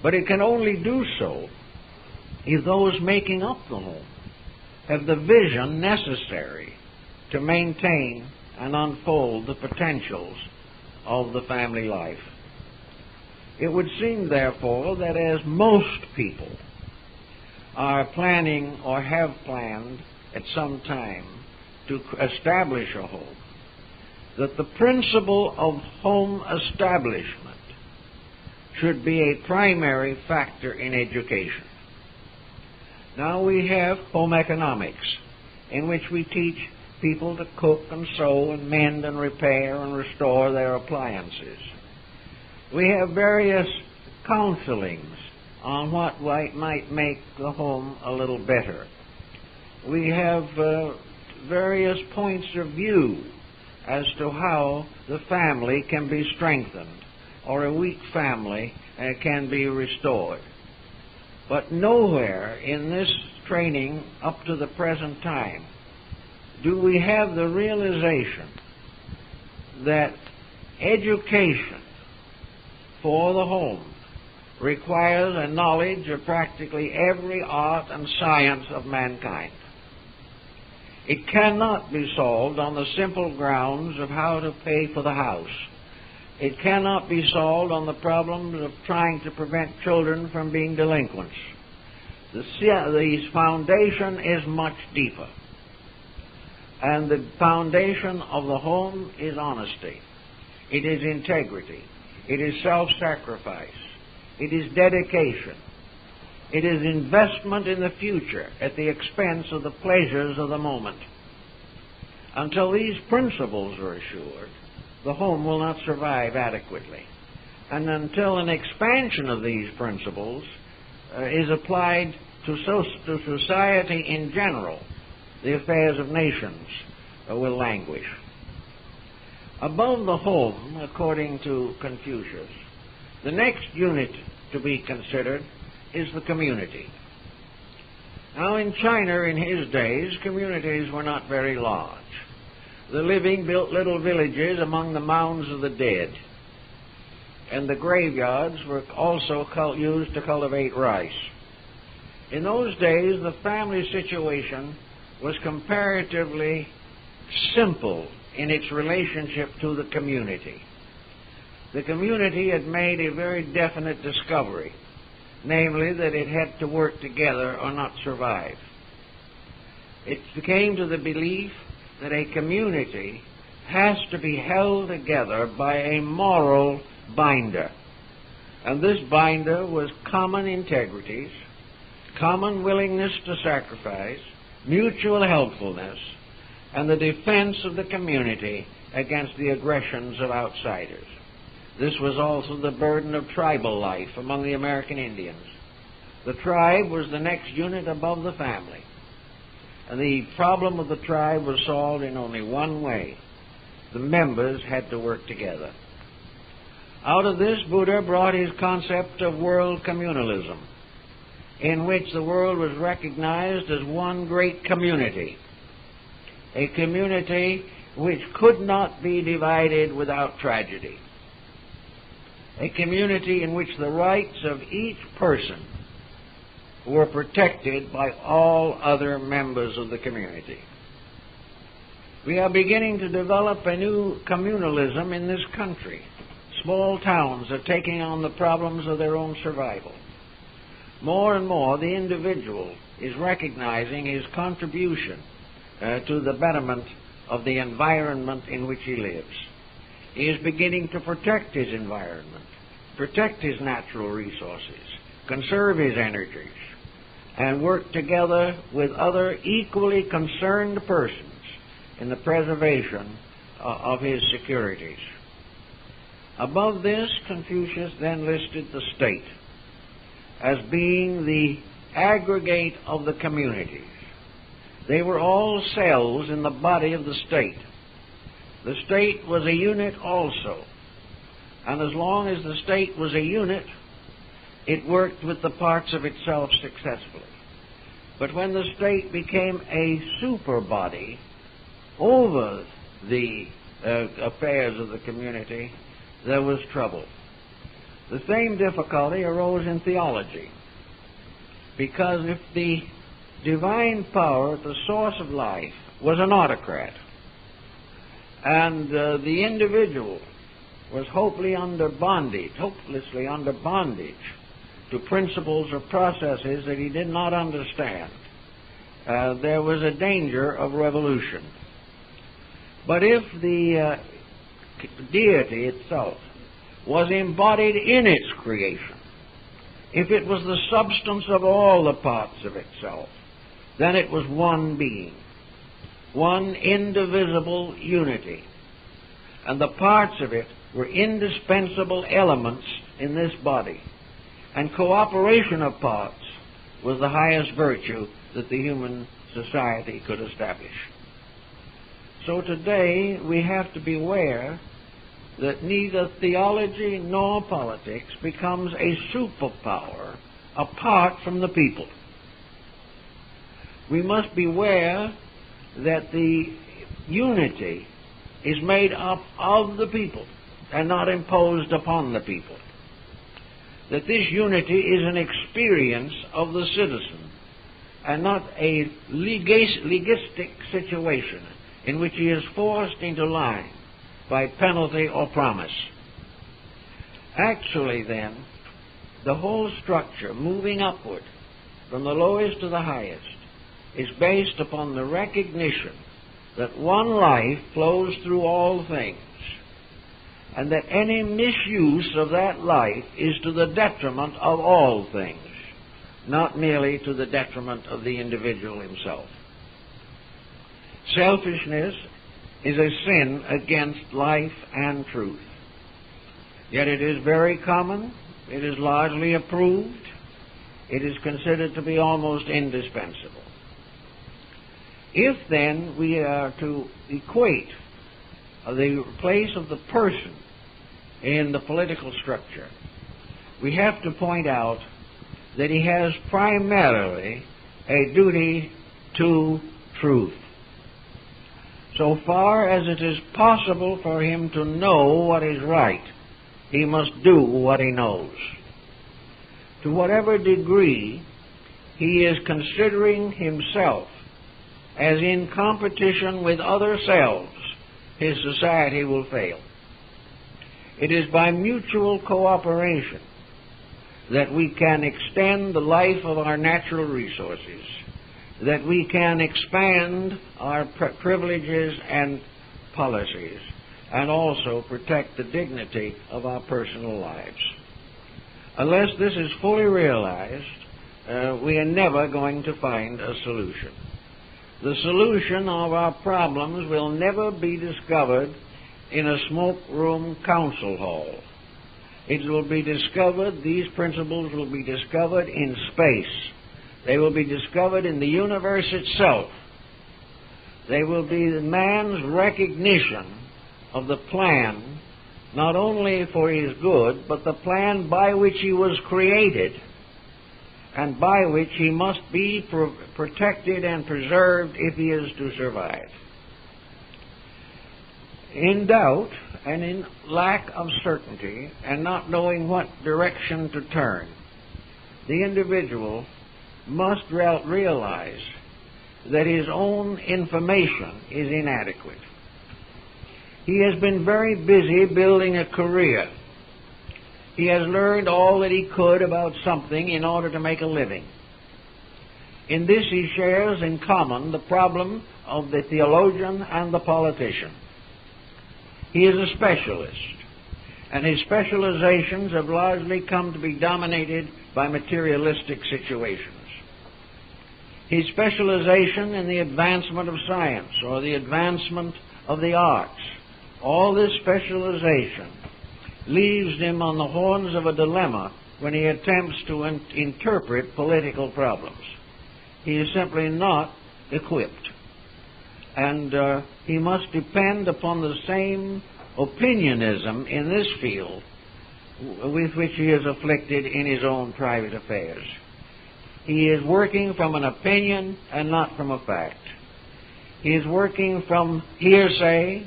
But it can only do so if those making up the home have the vision necessary to maintain and unfold the potentials of the family life. It would seem, therefore, that as most people are planning or have planned at some time to establish a home, that the principle of home establishment should be a primary factor in education. Now we have home economics, in which we teach people to cook and sew and mend and repair and restore their appliances. We have various counselings on what might make the home a little better. We have various points of view as to how the family can be strengthened or a weak family can be restored. But nowhere in this training up to the present time do we have the realization that education for the home requires a knowledge of practically every art and science of mankind. It cannot be solved on the simple grounds of how to pay for the house. It cannot be solved on the problems of trying to prevent children from being delinquents. The foundation is much deeper. And the foundation of the home is honesty. It is integrity. It is self-sacrifice. It is dedication. It is investment in the future at the expense of the pleasures of the moment. Until these principles are assured, the home will not survive adequately. And until an expansion of these principles is applied to society in general, the affairs of nations will languish. Above the home, according to Confucius, the next unit to be considered is the community. Now, in China in his days, communities were not very large. The living built little villages among the mounds of the dead, and the graveyards were also used to cultivate rice. In those days, the family situation was comparatively simple in its relationship to the community. The community had made a very definite discovery, namely that it had to work together or not survive. It came to the belief that a community has to be held together by a moral binder. And this binder was common integrities, common willingness to sacrifice, mutual helpfulness, and the defense of the community against the aggressions of outsiders. This was also the burden of tribal life among the American Indians. The tribe was the next unit above the family. And the problem of the tribe was solved in only one way. The members had to work together. Out of this, Buddha brought his concept of world communalism, in which the world was recognized as one great community, a community which could not be divided without tragedy, a community in which the rights of each person were protected by all other members of the community. We are beginning to develop a new communalism in this country. Small towns are taking on the problems of their own survival. More and more, the individual is recognizing his contribution to the betterment of the environment in which he lives. He is beginning to protect his environment, protect his natural resources, conserve his energies, and work together with other equally concerned persons in the preservation of his securities. Above this, Confucius then listed the state as being the aggregate of the communities. They were all cells in the body of the state. The state was a unit also, and as long as the state was a unit, it worked with the parts of itself successfully. But when the state became a super body over the affairs of the community, there was trouble. The same difficulty arose in theology, because if the divine power at the source of life was an autocrat, and the individual was hopelessly under bondage to principles or processes that he did not understand, there was a danger of revolution. But if the deity itself was embodied in its creation, if it was the substance of all the parts of itself, then it was one being, one indivisible unity, and the parts of it were indispensable elements in this body, and cooperation of parts was the highest virtue that the human society could establish. So today we have to beware that neither theology nor politics becomes a superpower apart from the people. We must beware that the unity is made up of the people and not imposed upon the people. That this unity is an experience of the citizen and not a legistic situation in which he is forced into line by penalty or promise. Actually, then, the whole structure, moving upward from the lowest to the highest, is based upon the recognition that one life flows through all things, and that any misuse of that life is to the detriment of all things, not merely to the detriment of the individual himself. Selfishness is a sin against life and truth. Yet it is very common, it is largely approved, it is considered to be almost indispensable. If then we are to equate the place of the person in the political structure, we have to point out that he has primarily a duty to truth. So far as it is possible for him to know what is right, he must do what he knows. To whatever degree he is considering himself as in competition with other selves, his society will fail. It is by mutual cooperation that we can extend the life of our natural resources, that we can expand our privileges and policies, and also protect the dignity of our personal lives. Unless this is fully realized, we are never going to find a solution. The solution of our problems will never be discovered in a smoke room council hall. It will be discovered, these principles will be discovered in space. They will be discovered in the universe itself. They will be the man's recognition of the plan, not only for his good, but the plan by which he was created, and by which he must be protected and preserved if he is to survive. In doubt and in lack of certainty and not knowing what direction to turn, the individual must realize that his own information is inadequate. He has been very busy building a career. He has learned all that he could about something in order to make a living. In this he shares in common the problem of the theologian and the politician. He is a specialist, and his specializations have largely come to be dominated by materialistic situations. His specialization in the advancement of science or the advancement of the arts, all this specialization leaves him on the horns of a dilemma when he attempts to interpret political problems. He is simply not equipped. And he must depend upon the same opinionism in this field with which he is afflicted in his own private affairs. He is working from an opinion and not from a fact. He is working from hearsay,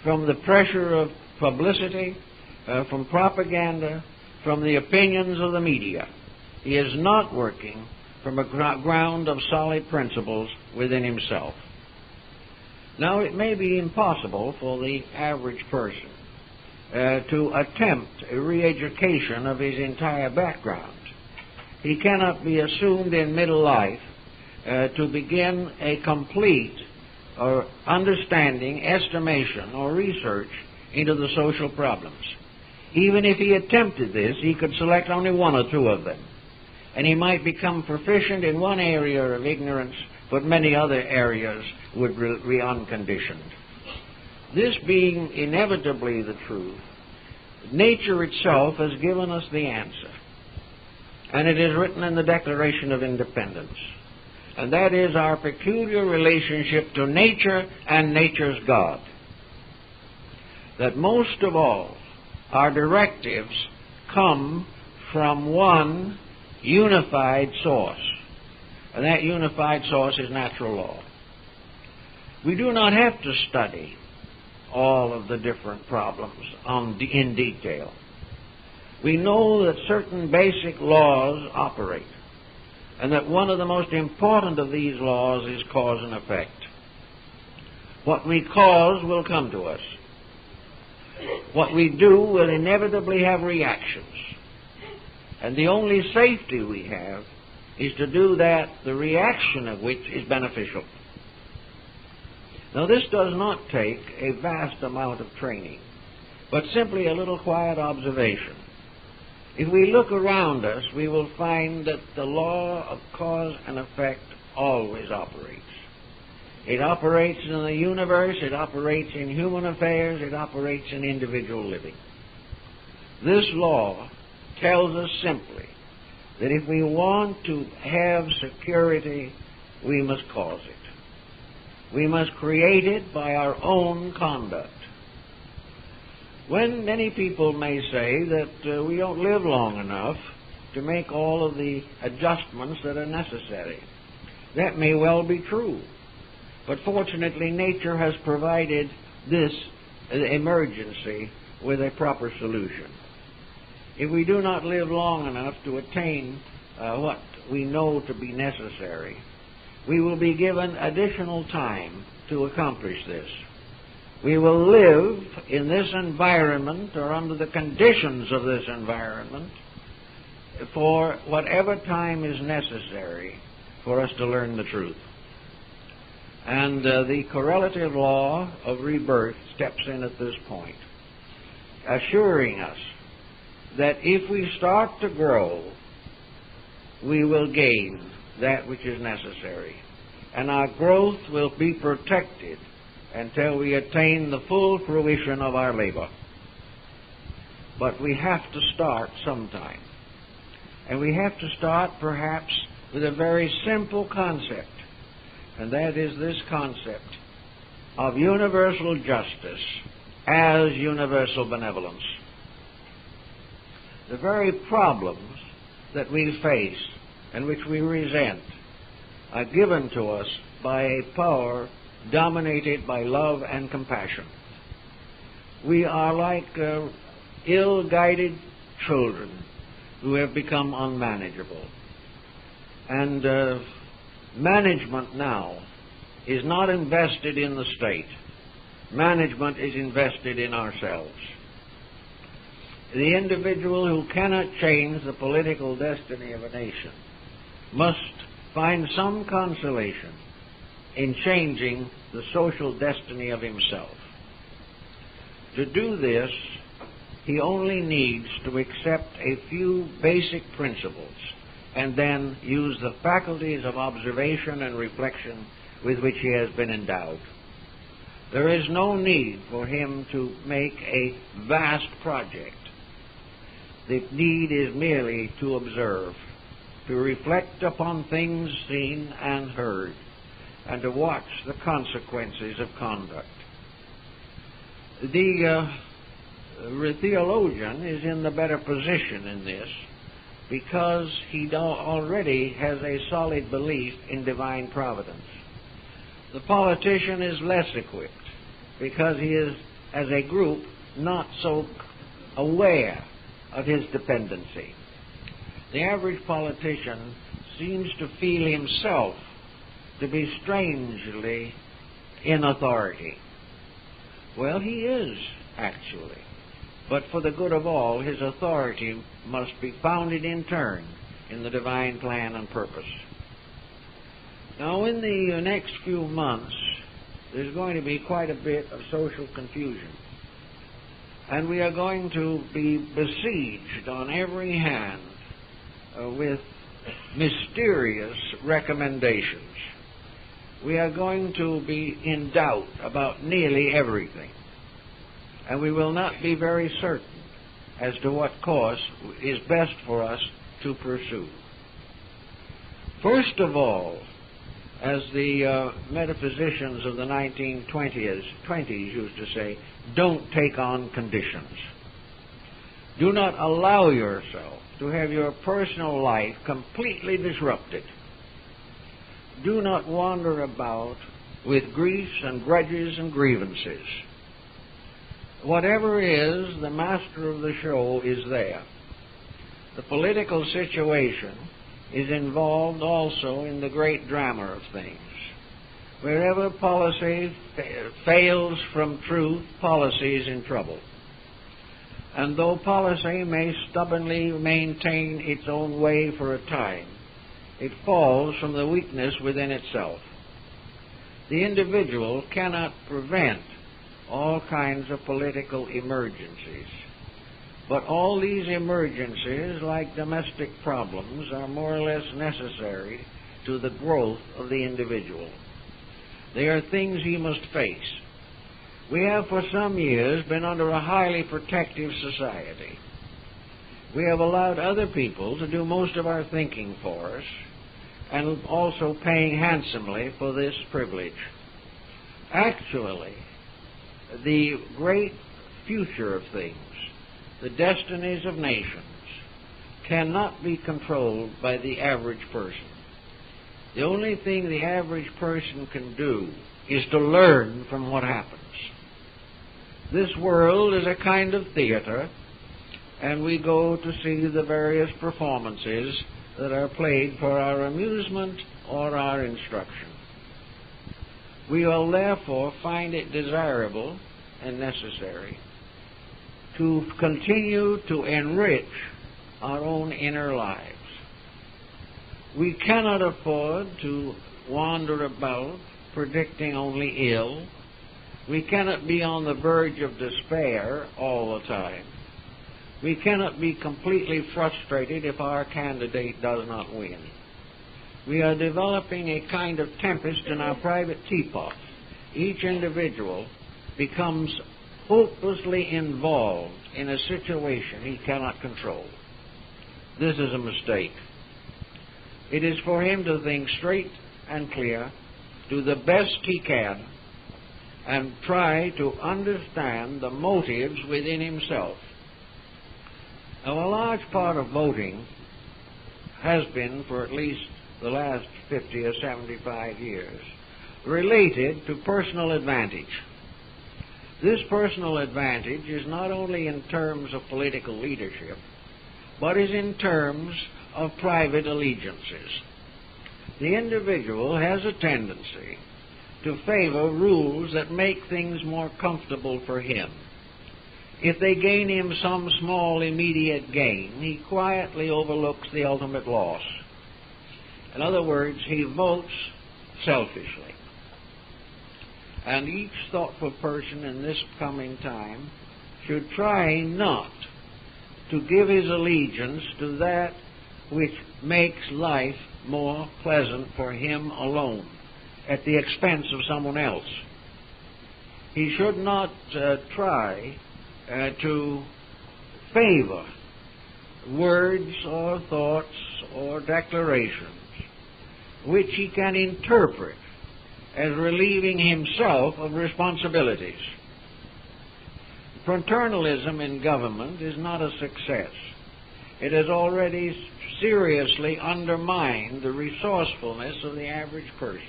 from the pressure of publicity, from propaganda, from the opinions of the media. He is not working from a ground of solid principles within himself. Now, it may be impossible for the average person to attempt a re-education of his entire background. He cannot be assumed in middle life to begin a complete or understanding, estimation, or research into the social problems. Even if he attempted this, he could select only one or two of them, and he might become proficient in one area of ignorance, but many other areas would be unconditioned. This being inevitably the truth, nature itself has given us the answer, and it is written in the Declaration of Independence, and that is our peculiar relationship to nature and nature's God. That most of all, our directives come from one unified source, and that unified source is natural law. We do not have to study all of the different problems in detail. We know that certain basic laws operate, and that one of the most important of these laws is cause and effect. What we cause will come to us. What we do will inevitably have reactions. And the only safety we have is to do that, the reaction of which is beneficial. Now, this does not take a vast amount of training, but simply a little quiet observation. If we look around us, we will find that the law of cause and effect always operates. It operates in the universe, it operates in human affairs, it operates in individual living. This law tells us simply that if we want to have security, we must cause it. We must create it by our own conduct. When many people may say that we don't live long enough to make all of the adjustments that are necessary, that may well be true. But fortunately, nature has provided this emergency with a proper solution. If we do not live long enough to attain what we know to be necessary, we will be given additional time to accomplish this. We will live in this environment or under the conditions of this environment for whatever time is necessary for us to learn the truth. And the correlative law of rebirth steps in at this point, assuring us that if we start to grow, we will gain that which is necessary. And our growth will be protected until we attain the full fruition of our labor. But we have to start sometime. And we have to start perhaps with a very simple concept, and that is this concept of universal justice as universal benevolence. The very problems that we face and which we resent are given to us by a power dominated by love and compassion. We are like ill-guided children who have become unmanageable. And management now is not invested in the state. Management is invested in ourselves. The individual who cannot change the political destiny of a nation must find some consolation in changing the social destiny of himself. To do this, he only needs to accept a few basic principles and then use the faculties of observation and reflection with which he has been endowed. There is no need for him to make a vast project. The need is merely to observe, to reflect upon things seen and heard, and to watch the consequences of conduct. The theologian is in the better position in this because he already has a solid belief in divine providence. The politician is less equipped because he is, as a group, not so aware of his dependency. The average politician seems to feel himself to be strangely in authority. Well, he is, actually. But for the good of all, his authority must be founded in turn in the divine plan and purpose. Now, in the next few months, there's going to be quite a bit of social confusion. And we are going to be besieged on every hand with mysterious recommendations. We are going to be in doubt about nearly everything. And we will not be very certain as to what course is best for us to pursue. First of all, as the metaphysicians of the 1920s used to say, don't take on conditions. Do not allow yourself to have your personal life completely disrupted. Do not wander about with griefs and grudges and grievances. Whatever is, the master of the show is there. The political situation is involved also in the great drama of things. Wherever policy fails from truth, policy is in trouble. And though policy may stubbornly maintain its own way for a time, it falls from the weakness within itself. The individual cannot prevent all kinds of political emergencies. But all these emergencies, like domestic problems, are more or less necessary to the growth of the individual. They are things he must face. We have for some years been under a highly protective society. We have allowed other people to do most of our thinking for us, and also paying handsomely for this privilege. Actually, the great future of things, the destinies of nations, cannot be controlled by the average person. The only thing the average person can do is to learn from what happens. This world is a kind of theater, and we go to see the various performances that are played for our amusement or our instruction. We will therefore find it desirable and necessary to continue to enrich our own inner lives. We cannot afford to wander about predicting only ill. We cannot be on the verge of despair all the time. We cannot be completely frustrated if our candidate does not win. We are developing a kind of tempest in our private teapot. Each individual becomes hopelessly involved in a situation he cannot control. This is a mistake. It is for him to think straight and clear, do the best he can, and try to understand the motives within himself. Now, a large part of voting has been, for at least the last 50 or 75 years, related to personal advantage. This personal advantage is not only in terms of political leadership, but is in terms of private allegiances. The individual has a tendency to favor rules that make things more comfortable for him. If they gain him some small immediate gain, he quietly overlooks the ultimate loss. In other words, he votes selfishly. And each thoughtful person in this coming time should try not to give his allegiance to that which makes life more pleasant for him alone at the expense of someone else. He should not try to favor words or thoughts or declarations which he can interpret as relieving himself of responsibilities. Fraternalism in government is not a success. It has already seriously undermined the resourcefulness of the average person.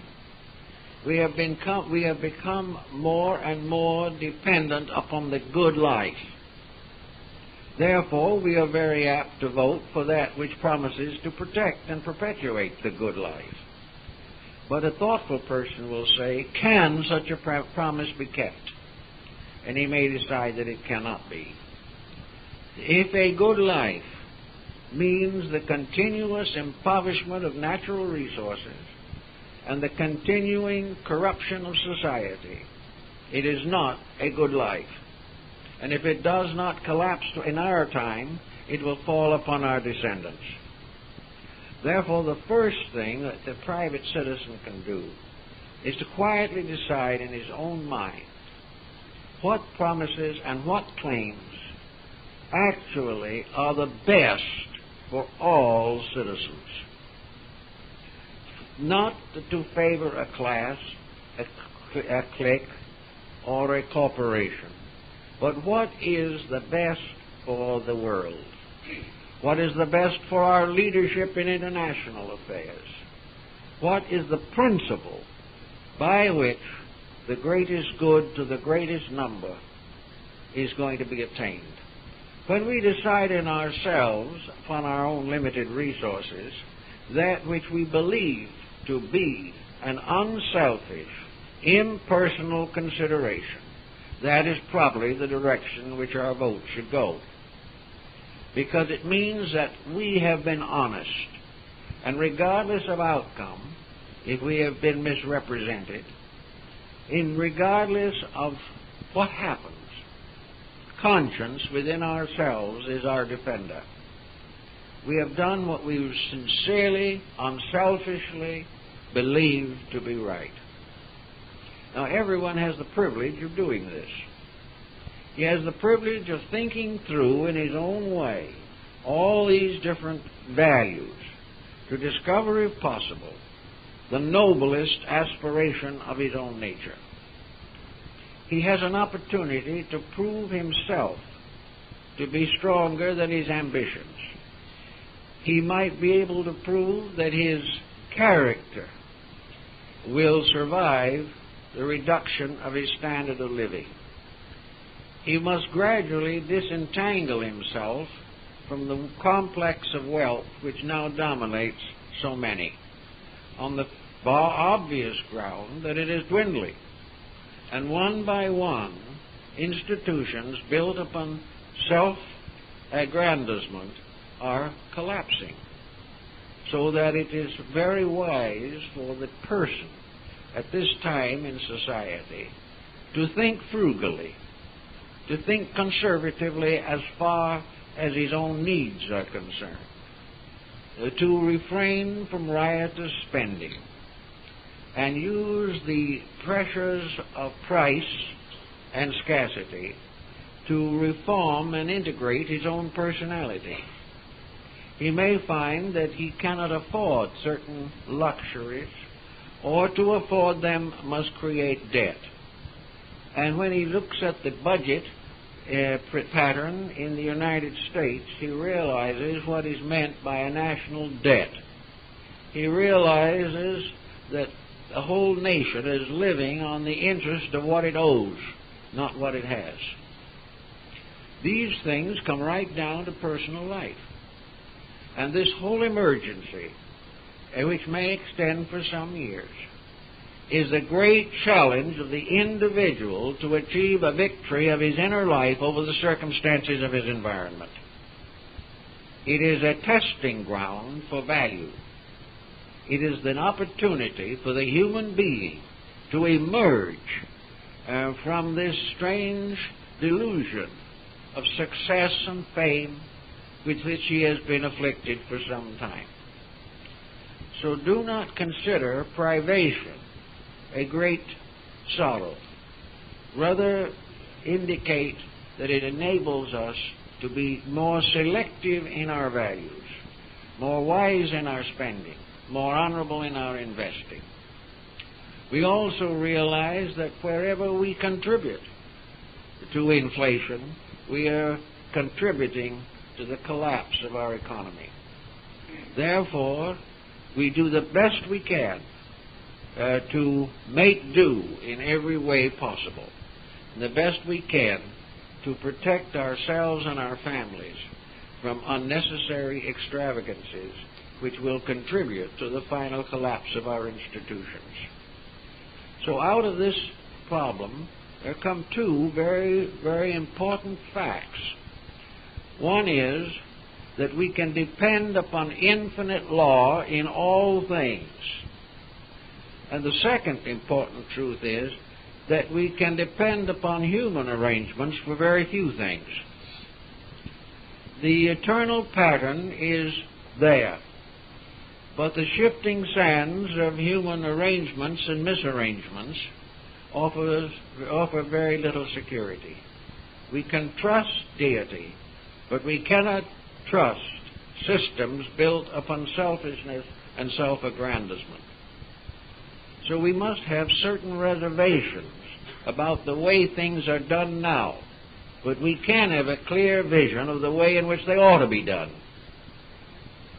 We have become more and more dependent upon the good life. Therefore, we are very apt to vote for that which promises to protect and perpetuate the good life. But a thoughtful person will say, can such a promise be kept? And he may decide that it cannot be. If a good life means the continuous impoverishment of natural resources and the continuing corruption of society, it is not a good life. And if it does not collapse in our time, it will fall upon our descendants. Therefore, the first thing that the private citizen can do is to quietly decide in his own mind what promises and what claims actually are the best for all citizens. Not to favor a class, a clique, or a corporation, but what is the best for the world? What is the best for our leadership in international affairs? What is the principle by which the greatest good to the greatest number is going to be attained? When we decide in ourselves, upon our own limited resources, that which we believe to be an unselfish, impersonal consideration, that is probably the direction which our vote should go. Because it means that we have been honest, and regardless of outcome, if we have been misrepresented, regardless of what happens, conscience within ourselves is our defender. We have done what we sincerely, unselfishly believe to be right. Now, everyone has the privilege of doing this. He has the privilege of thinking through in his own way all these different values to discover, if possible, the noblest aspiration of his own nature. He has an opportunity to prove himself to be stronger than his ambitions. He might be able to prove that his character will survive the reduction of his standard of living. He must gradually disentangle himself from the complex of wealth which now dominates so many, on the obvious ground that it is dwindling. And one by one, institutions built upon self-aggrandizement are collapsing, so that it is very wise for the person at this time in society to think frugally, to think conservatively as far as his own needs are concerned, to refrain from riotous spending, and use the pressures of price and scarcity to reform and integrate his own personality. He may find that he cannot afford certain luxuries, or to afford them must create debt. And when he looks at the budget pattern in the United States, he realizes what is meant by a national debt. He realizes that the whole nation is living on the interest of what it owes, not what it has. These things come right down to personal life. And this whole emergency, which may extend for some years, is the great challenge of the individual to achieve a victory of his inner life over the circumstances of his environment. It is a testing ground for value. It is an opportunity for the human being to emerge from this strange delusion of success and fame with which he has been afflicted for some time. So do not consider privation a great sorrow. Rather, indicate that it enables us to be more selective in our values, more wise in our spending, more honorable in our investing. We also realize that wherever we contribute to inflation, we are contributing to the collapse of our economy. Therefore, we do the best we can to make do in every way possible. And the best we can to protect ourselves and our families from unnecessary extravagances which will contribute to the final collapse of our institutions. So out of this problem, there come two very, very important facts. One is that we can depend upon infinite law in all things. And the second important truth is that we can depend upon human arrangements for very few things. The eternal pattern is there, but the shifting sands of human arrangements and misarrangements offer very little security. We can trust deity, but we cannot trust systems built upon selfishness and self-aggrandizement. So we must have certain reservations about the way things are done now, but we can have a clear vision of the way in which they ought to be done.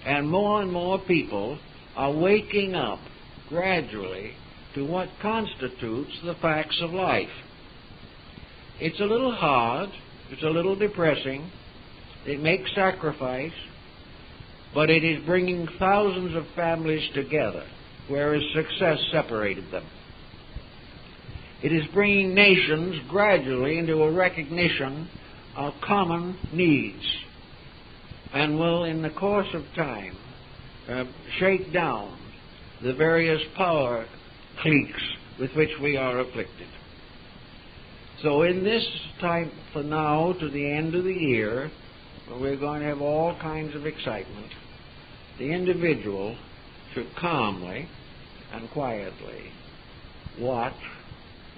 And more people are waking up gradually to what constitutes the facts of life. It's a little hard, it's a little depressing, it makes sacrifice, but it is bringing thousands of families together, whereas success separated them. It is bringing nations gradually into a recognition of common needs, and will, in the course of time, shake down the various power cliques with which we are afflicted. So in this time from now to the end of the year, where we're going to have all kinds of excitement, the individual should calmly and quietly watch,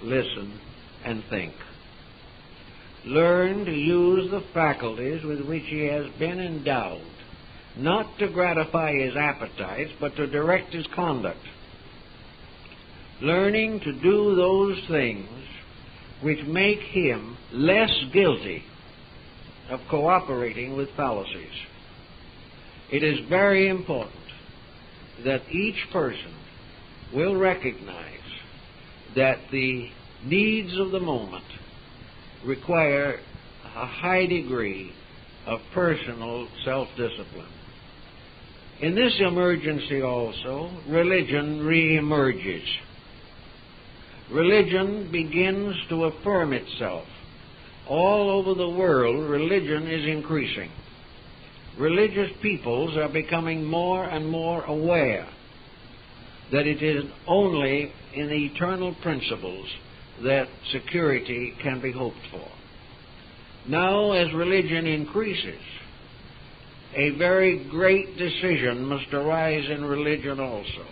listen, and think. Learn to use the faculties with which he has been endowed, not to gratify his appetites, but to direct his conduct. Learning to do those things which make him less guilty of cooperating with fallacies. It is very important that each person will recognize that the needs of the moment require a high degree of personal self-discipline. In this emergency also, religion re-emerges. Religion begins to affirm itself. All over the world, religion is increasing. Religious peoples are becoming more and more aware that it is only in the eternal principles that security can be hoped for. Now, as religion increases, a very great decision must arise in religion also.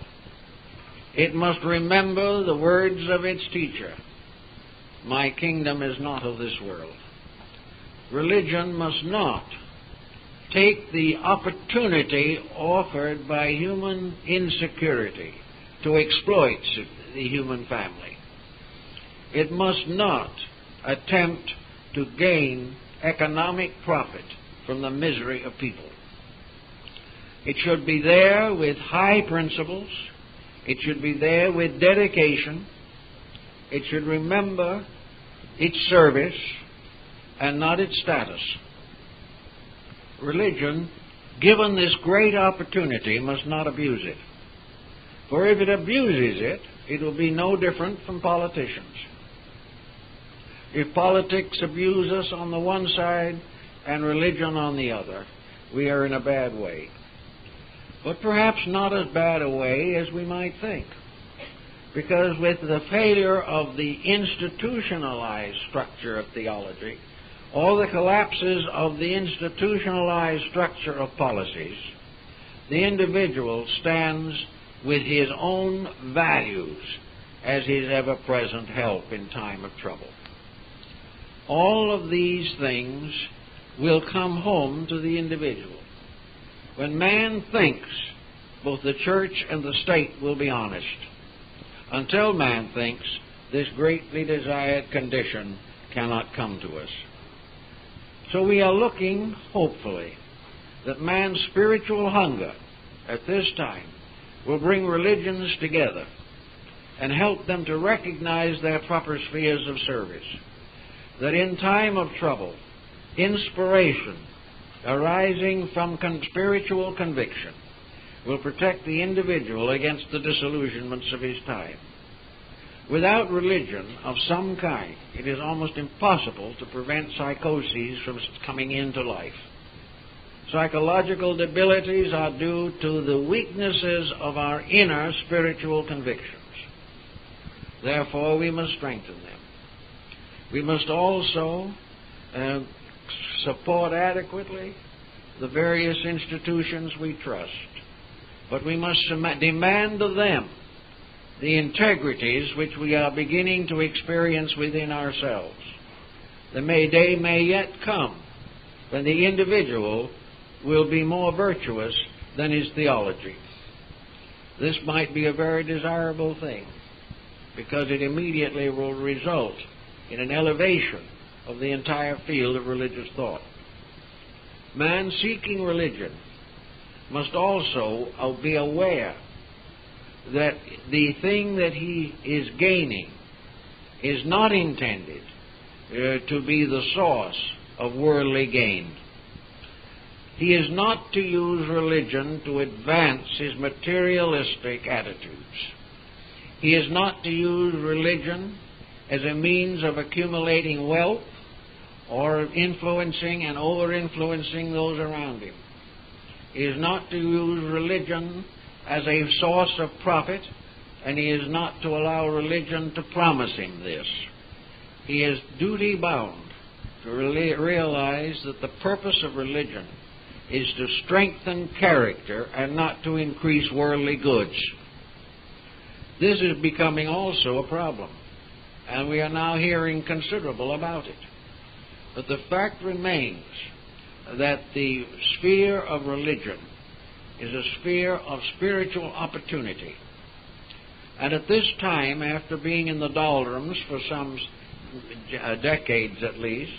It must remember the words of its teacher, "My kingdom is not of this world." Religion must not take the opportunity offered by human insecurity to exploit the human family. It must not attempt to gain economic profit from the misery of people. It should be there with high principles. It should be there with dedication. It should remember its service and not its status. Religion, given this great opportunity, must not abuse it. For if it abuses it, it will be no different from politicians. If politics abuse us on the one side and religion on the other, we are in a bad way. But perhaps not as bad a way as we might think. Because with the failure of the institutionalized structure of theology, all the collapses of the institutionalized structure of policies, the individual stands with his own values as his ever-present help in time of trouble. All of these things will come home to the individual. When man thinks, both the church and the state will be honest. Until man thinks, this greatly desired condition cannot come to us. So we are looking, hopefully, that man's spiritual hunger at this time will bring religions together and help them to recognize their proper spheres of service. that in time of trouble, inspiration arising from spiritual conviction will protect the individual against the disillusionments of his time. Without religion of some kind, it is almost impossible to prevent psychoses from coming into life. Psychological debilities are due to the weaknesses of our inner spiritual convictions. Therefore, we must strengthen them. We must also support adequately the various institutions we trust. But we must demand of them the integrities which we are beginning to experience within ourselves. The day may yet come when the individual will be more virtuous than his theology. This might be a very desirable thing, because it immediately will result in an elevation of the entire field of religious thought. Man seeking religion must also be aware that the thing that he is gaining is not intended to be the source of worldly gain. He is not to use religion to advance his materialistic attitudes. He is not to use religion as a means of accumulating wealth or influencing and over-influencing those around him. He is not to use religion as a source of profit, and he is not to allow religion to promise him this. He is duty-bound to realize that the purpose of religion is to strengthen character and not to increase worldly goods. This is becoming also a problem, and we are now hearing considerable about it. But the fact remains that the sphere of religion is a sphere of spiritual opportunity. And at this time, after being in the doldrums for some decades at least,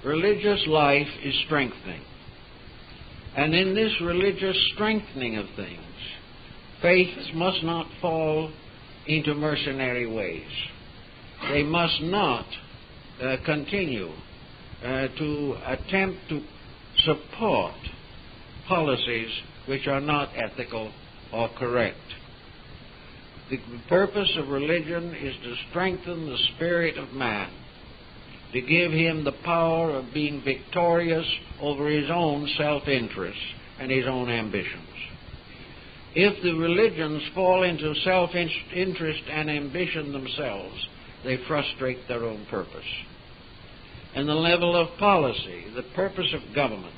religious life is strengthening. And in this religious strengthening of things, faiths must not fall into mercenary ways. They must not continue to attempt to support policies which are not ethical or correct. The purpose of religion is to strengthen the spirit of man, to give him the power of being victorious over his own self-interest and his own ambitions. If the religions fall into self-interest and ambition themselves, they frustrate their own purpose. And the level of policy, the purpose of government,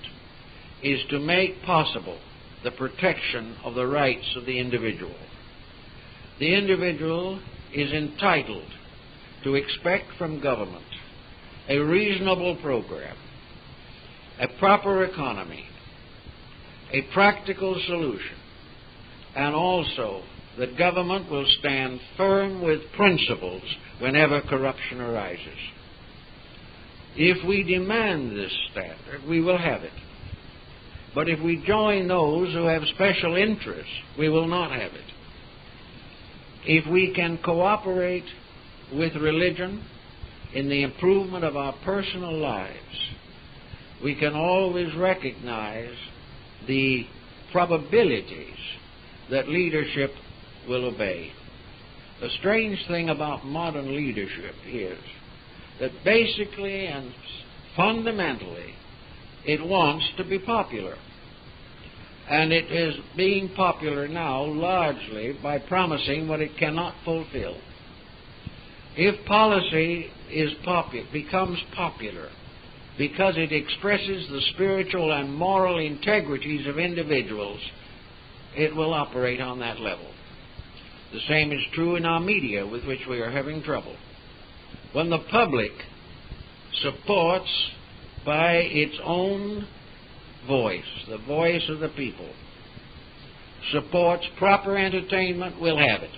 is to make possible the protection of the rights of the individual. The individual is entitled to expect from government a reasonable program, a proper economy, a practical solution, and also that government will stand firm with principles whenever corruption arises. If we demand this standard, we will have it. But if we join those who have special interests, we will not have it. If we can cooperate with religion in the improvement of our personal lives, we can always recognize the probabilities that leadership will obey. The strange thing about modern leadership is that basically and fundamentally it wants to be popular. And it is being popular now largely by promising what it cannot fulfill. If policy becomes popular because it expresses the spiritual and moral integrities of individuals, it will operate on that level. The same is true in our media, with which we are having trouble. When the public supports by its own voice, the voice of the people, supports proper entertainment, we'll have it.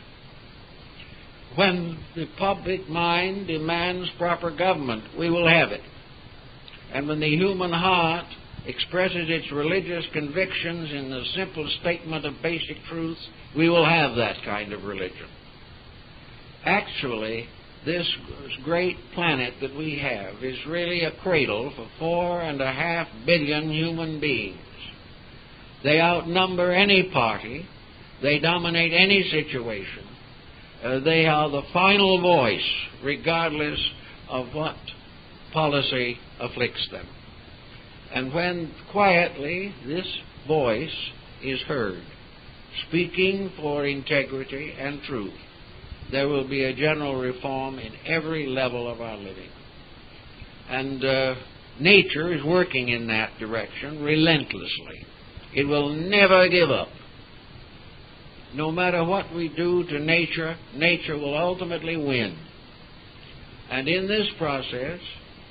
When the public mind demands proper government, we will have it. And when the human heart expresses its religious convictions in the simple statement of basic truths, we will have that kind of religion. Actually, this great planet that we have is really a cradle for 4.5 billion human beings. They outnumber any party. They dominate any situation. They are the final voice, regardless of what policy afflicts them. And when quietly this voice is heard, speaking for integrity and truth, there will be a general reform in every level of our living. And nature is working in that direction relentlessly. It will never give up. No matter what we do to nature, nature will ultimately win. And in this process,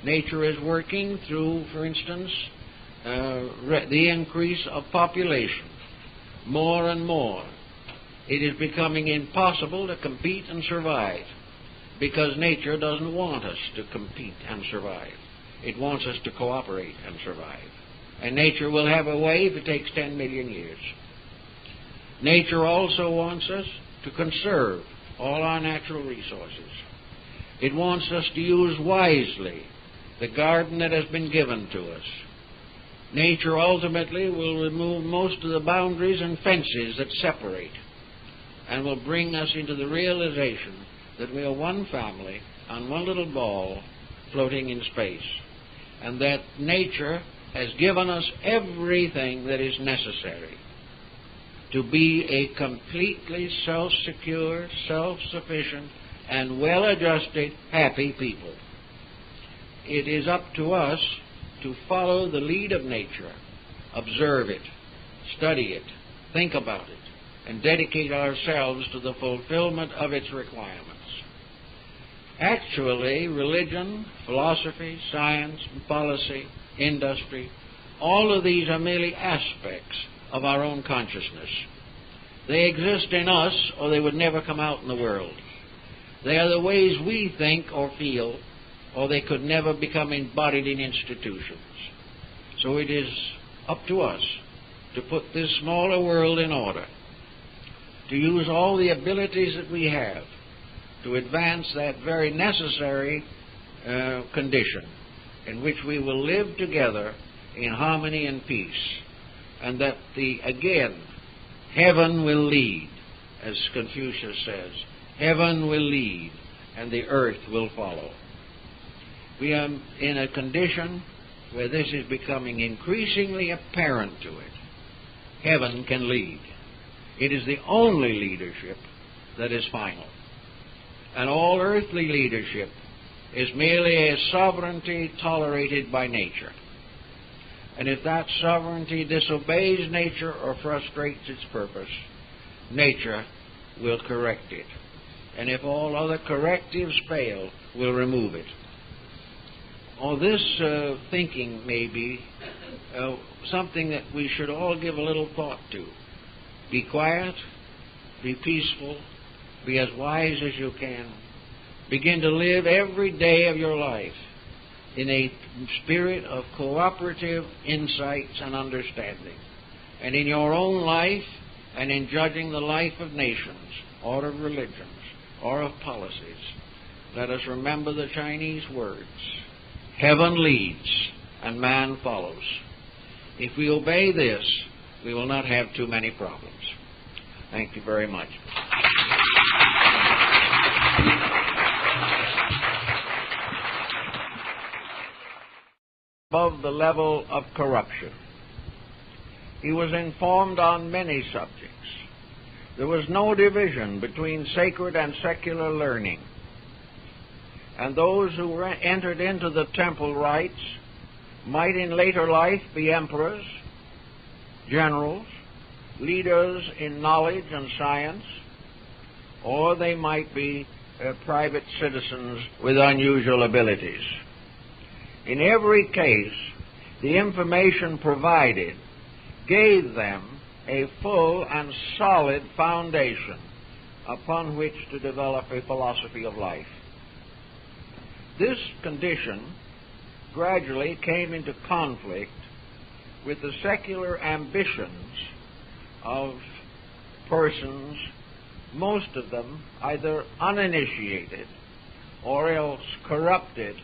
nature is working through, for instance, the increase of population. More and more. It is becoming impossible to compete and survive because nature doesn't want us to compete and survive. It wants us to cooperate and survive. And nature will have a way if it takes 10 million years. Nature also wants us to conserve all our natural resources. It wants us to use wisely the garden that has been given to us. Nature ultimately will remove most of the boundaries and fences that separate and will bring us into the realization that we are one family on one little ball floating in space, and that nature has given us everything that is necessary to be a completely self-secure, self-sufficient, and well-adjusted, happy people. It is up to us to follow the lead of nature, observe it, study it, think about it, and dedicate ourselves to the fulfillment of its requirements. Actually, religion, philosophy, science, policy, industry, all of these are merely aspects of our own consciousness. They exist in us, or they would never come out in the world. They are the ways we think or feel, or they could never become embodied in institutions. So it is up to us to put this smaller world in order, to use all the abilities that we have to advance that very necessary condition in which we will live together in harmony and peace, and that again, heaven will lead, as Confucius says. Heaven will lead, and the earth will follow. We are in a condition where this is becoming increasingly apparent to it. Heaven can lead. It is the only leadership that is final. And all earthly leadership is merely a sovereignty tolerated by nature. And if that sovereignty disobeys nature or frustrates its purpose, nature will correct it. And if all other correctives fail, will remove it. All this thinking may be something that we should all give a little thought to. Be quiet, be peaceful, be as wise as you can. Begin to live every day of your life in a spirit of cooperative insights and understanding. And in your own life and in judging the life of nations or of religions or of policies, let us remember the Chinese words, heaven leads and man follows. If we obey this, we will not have too many problems. Thank you very much. Above the level of corruption. He was informed on many subjects. There was no division between sacred and secular learning. And those who entered into the temple rites might in later life be emperors, generals, leaders in knowledge and science, or they might be private citizens with unusual abilities. In every case, the information provided gave them a full and solid foundation upon which to develop a philosophy of life. This condition gradually came into conflict with the secular ambitions of persons, most of them either uninitiated or else corrupted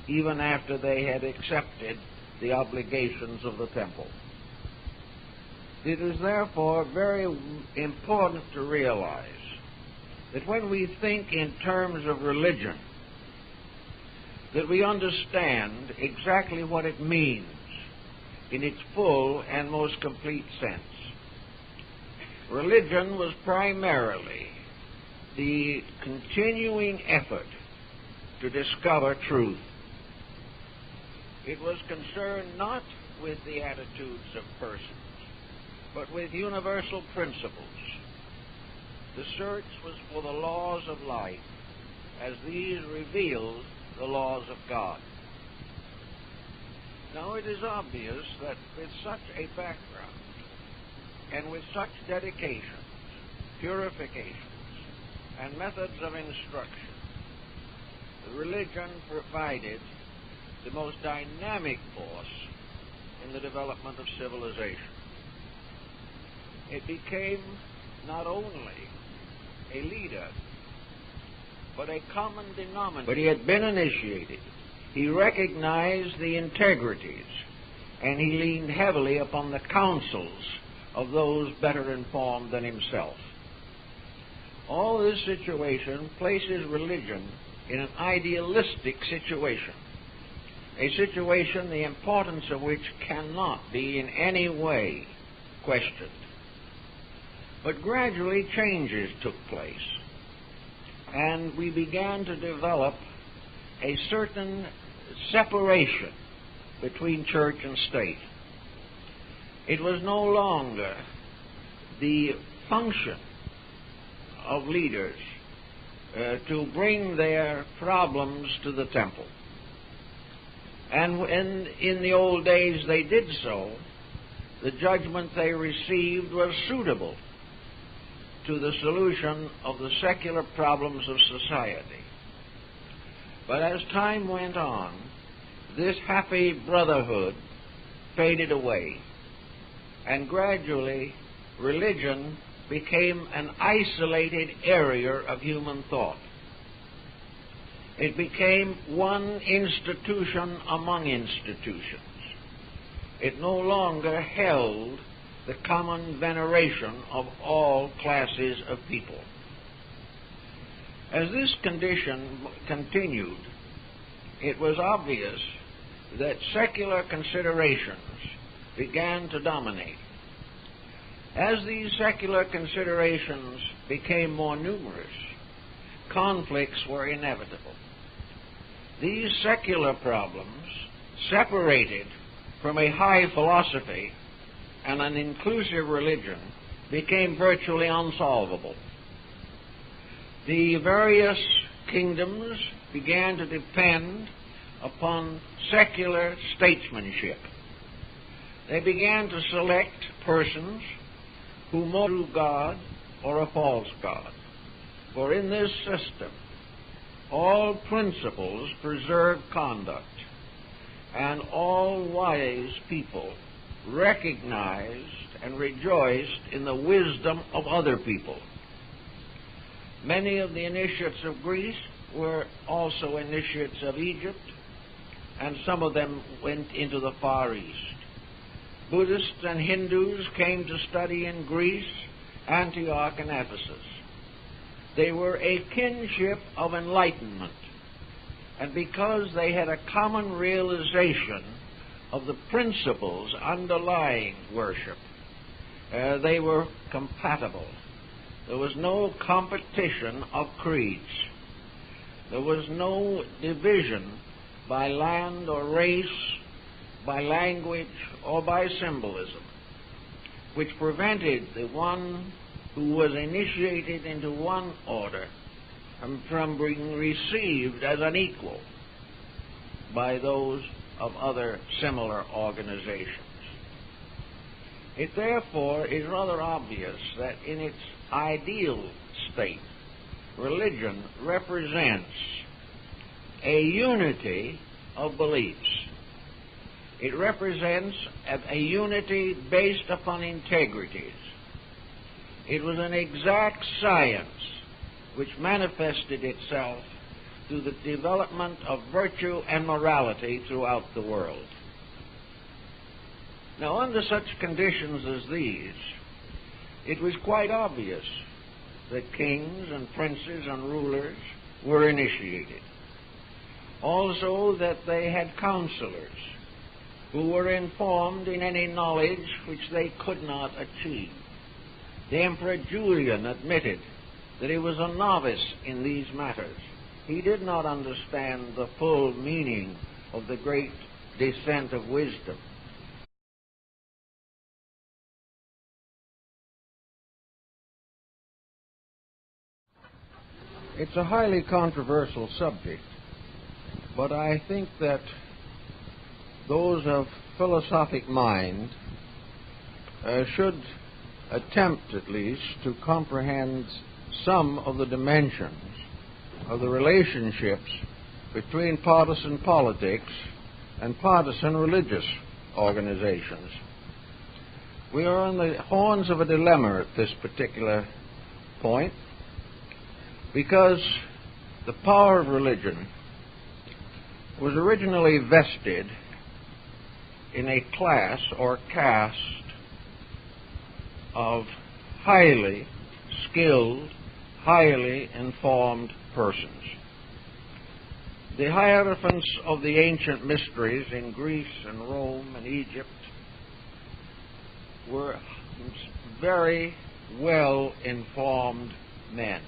even after they had accepted the obligations of the temple. It is therefore very important to realize that when we think in terms of religion, that we understand exactly what it means in its full and most complete sense. Religion was primarily the continuing effort to discover truth. It was concerned not with the attitudes of persons, but with universal principles. The search was for the laws of life, as these revealed the laws of God. Now, it is obvious that with such a background, and with such dedications, purifications, and methods of instruction, the religion provided the most dynamic force in the development of civilization. It became not only a leader, but a common denominator. But he had been initiated. He recognized the integrities, and he leaned heavily upon the counsels of those better informed than himself. All this situation places religion in an idealistic situation, a situation the importance of which cannot be in any way questioned. But gradually changes took place, and we began to develop a certain separation between church and state. It was no longer the function of leaders to bring their problems to the temple. And when in the old days they did so, the judgment they received was suitable to the solution of the secular problems of society. But as time went on, this happy brotherhood faded away, and gradually religion became an isolated area of human thought. It became one institution among institutions. It no longer held the common veneration of all classes of people. As this condition continued, it was obvious that secular considerations began to dominate. As these secular considerations became more numerous, conflicts were inevitable. These secular problems, separated from a high philosophy and an inclusive religion, became virtually unsolvable. The various kingdoms began to depend upon secular statesmanship. They began to select persons who more true God or a false God. For in this system, all principles preserve conduct, and all wise people recognized and rejoiced in the wisdom of other people. Many of the initiates of Greece were also initiates of Egypt, and some of them went into the Far East. Buddhists and Hindus came to study in Greece, Antioch, and Ephesus. They were a kinship of enlightenment, and because they had a common realization of the principles underlying worship, they were compatible. There was no competition of creeds. There was no division by land or race, by language, or by symbolism, which prevented the one who was initiated into one order from being received as an equal by those of other similar organizations. It therefore is rather obvious that in its ideal state, religion represents a unity of beliefs. It represents a unity based upon integrities. It was an exact science which manifested itself to the development of virtue and morality throughout the world. Now, under such conditions as these, it was quite obvious that kings and princes and rulers were initiated. Also that they had counselors who were informed in any knowledge which they could not achieve. The Emperor Julian admitted that he was a novice in these matters. He did not understand the full meaning of the great descent of wisdom. It's a highly controversial subject, but I think that those of philosophic mind should attempt at least to comprehend some of the dimensions of the relationships between partisan politics and partisan religious organizations. We are on the horns of a dilemma at this particular point, because the power of religion was originally vested in a class or caste of highly skilled, highly informed persons. The hierophants of the ancient mysteries in Greece and Rome and Egypt were very well-informed men.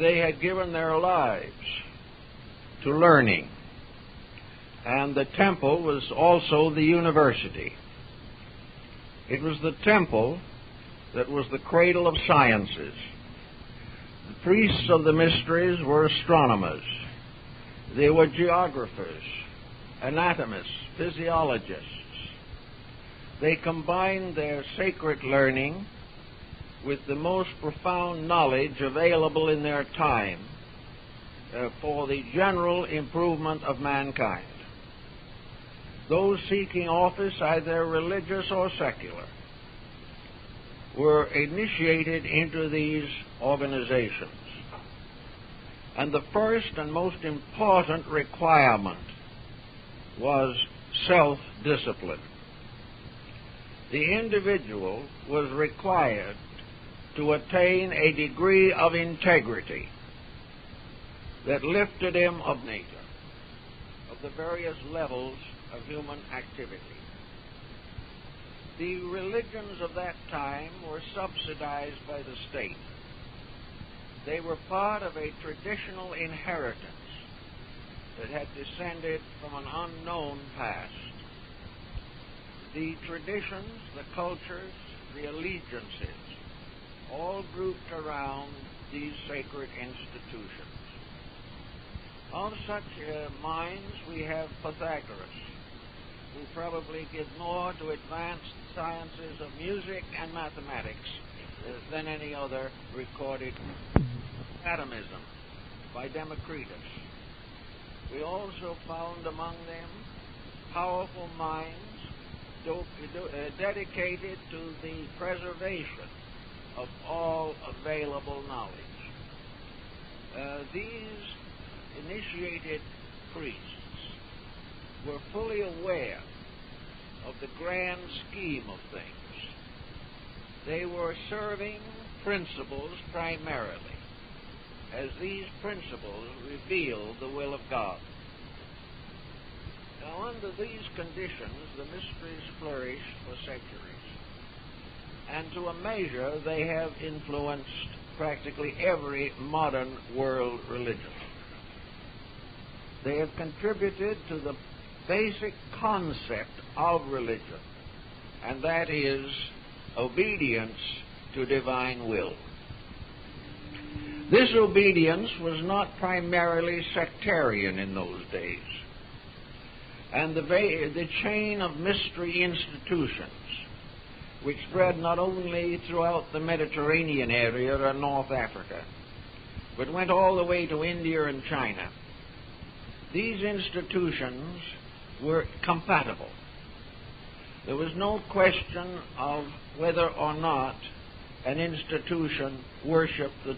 They had given their lives to learning, and the temple was also the university. It was the temple that was the cradle of sciences. The priests of the mysteries were astronomers. They were geographers, anatomists, physiologists. They combined their sacred learning with the most profound knowledge available in their time for the general improvement of mankind. Those seeking office, either religious or secular, were initiated into these organizations. And the first and most important requirement was self-discipline. The individual was required to attain a degree of integrity that lifted him above nature, of the various levels of human activity. The religions of that time were subsidized by the state. They were part of a traditional inheritance that had descended from an unknown past. The traditions, the cultures, the allegiances, all grouped around these sacred institutions. Of such minds we have Pythagoras, who probably give more to advanced sciences of music and mathematics than any other recorded. Atomism by Democritus. We also found among them powerful minds dedicated to the preservation of all available knowledge. These initiated priests were fully aware of the grand scheme of things. They were serving principles primarily, as these principles reveal the will of God. Now, under these conditions, the mysteries flourished for centuries, and to a measure they have influenced practically every modern world religion. They have contributed to the basic concept of religion, and that is obedience to divine will. This obedience was not primarily sectarian in those days, and the chain of mystery institutions, which spread not only throughout the Mediterranean area and North Africa, but went all the way to India and China. These institutions were compatible. There was no question of whether or not an institution worshipped the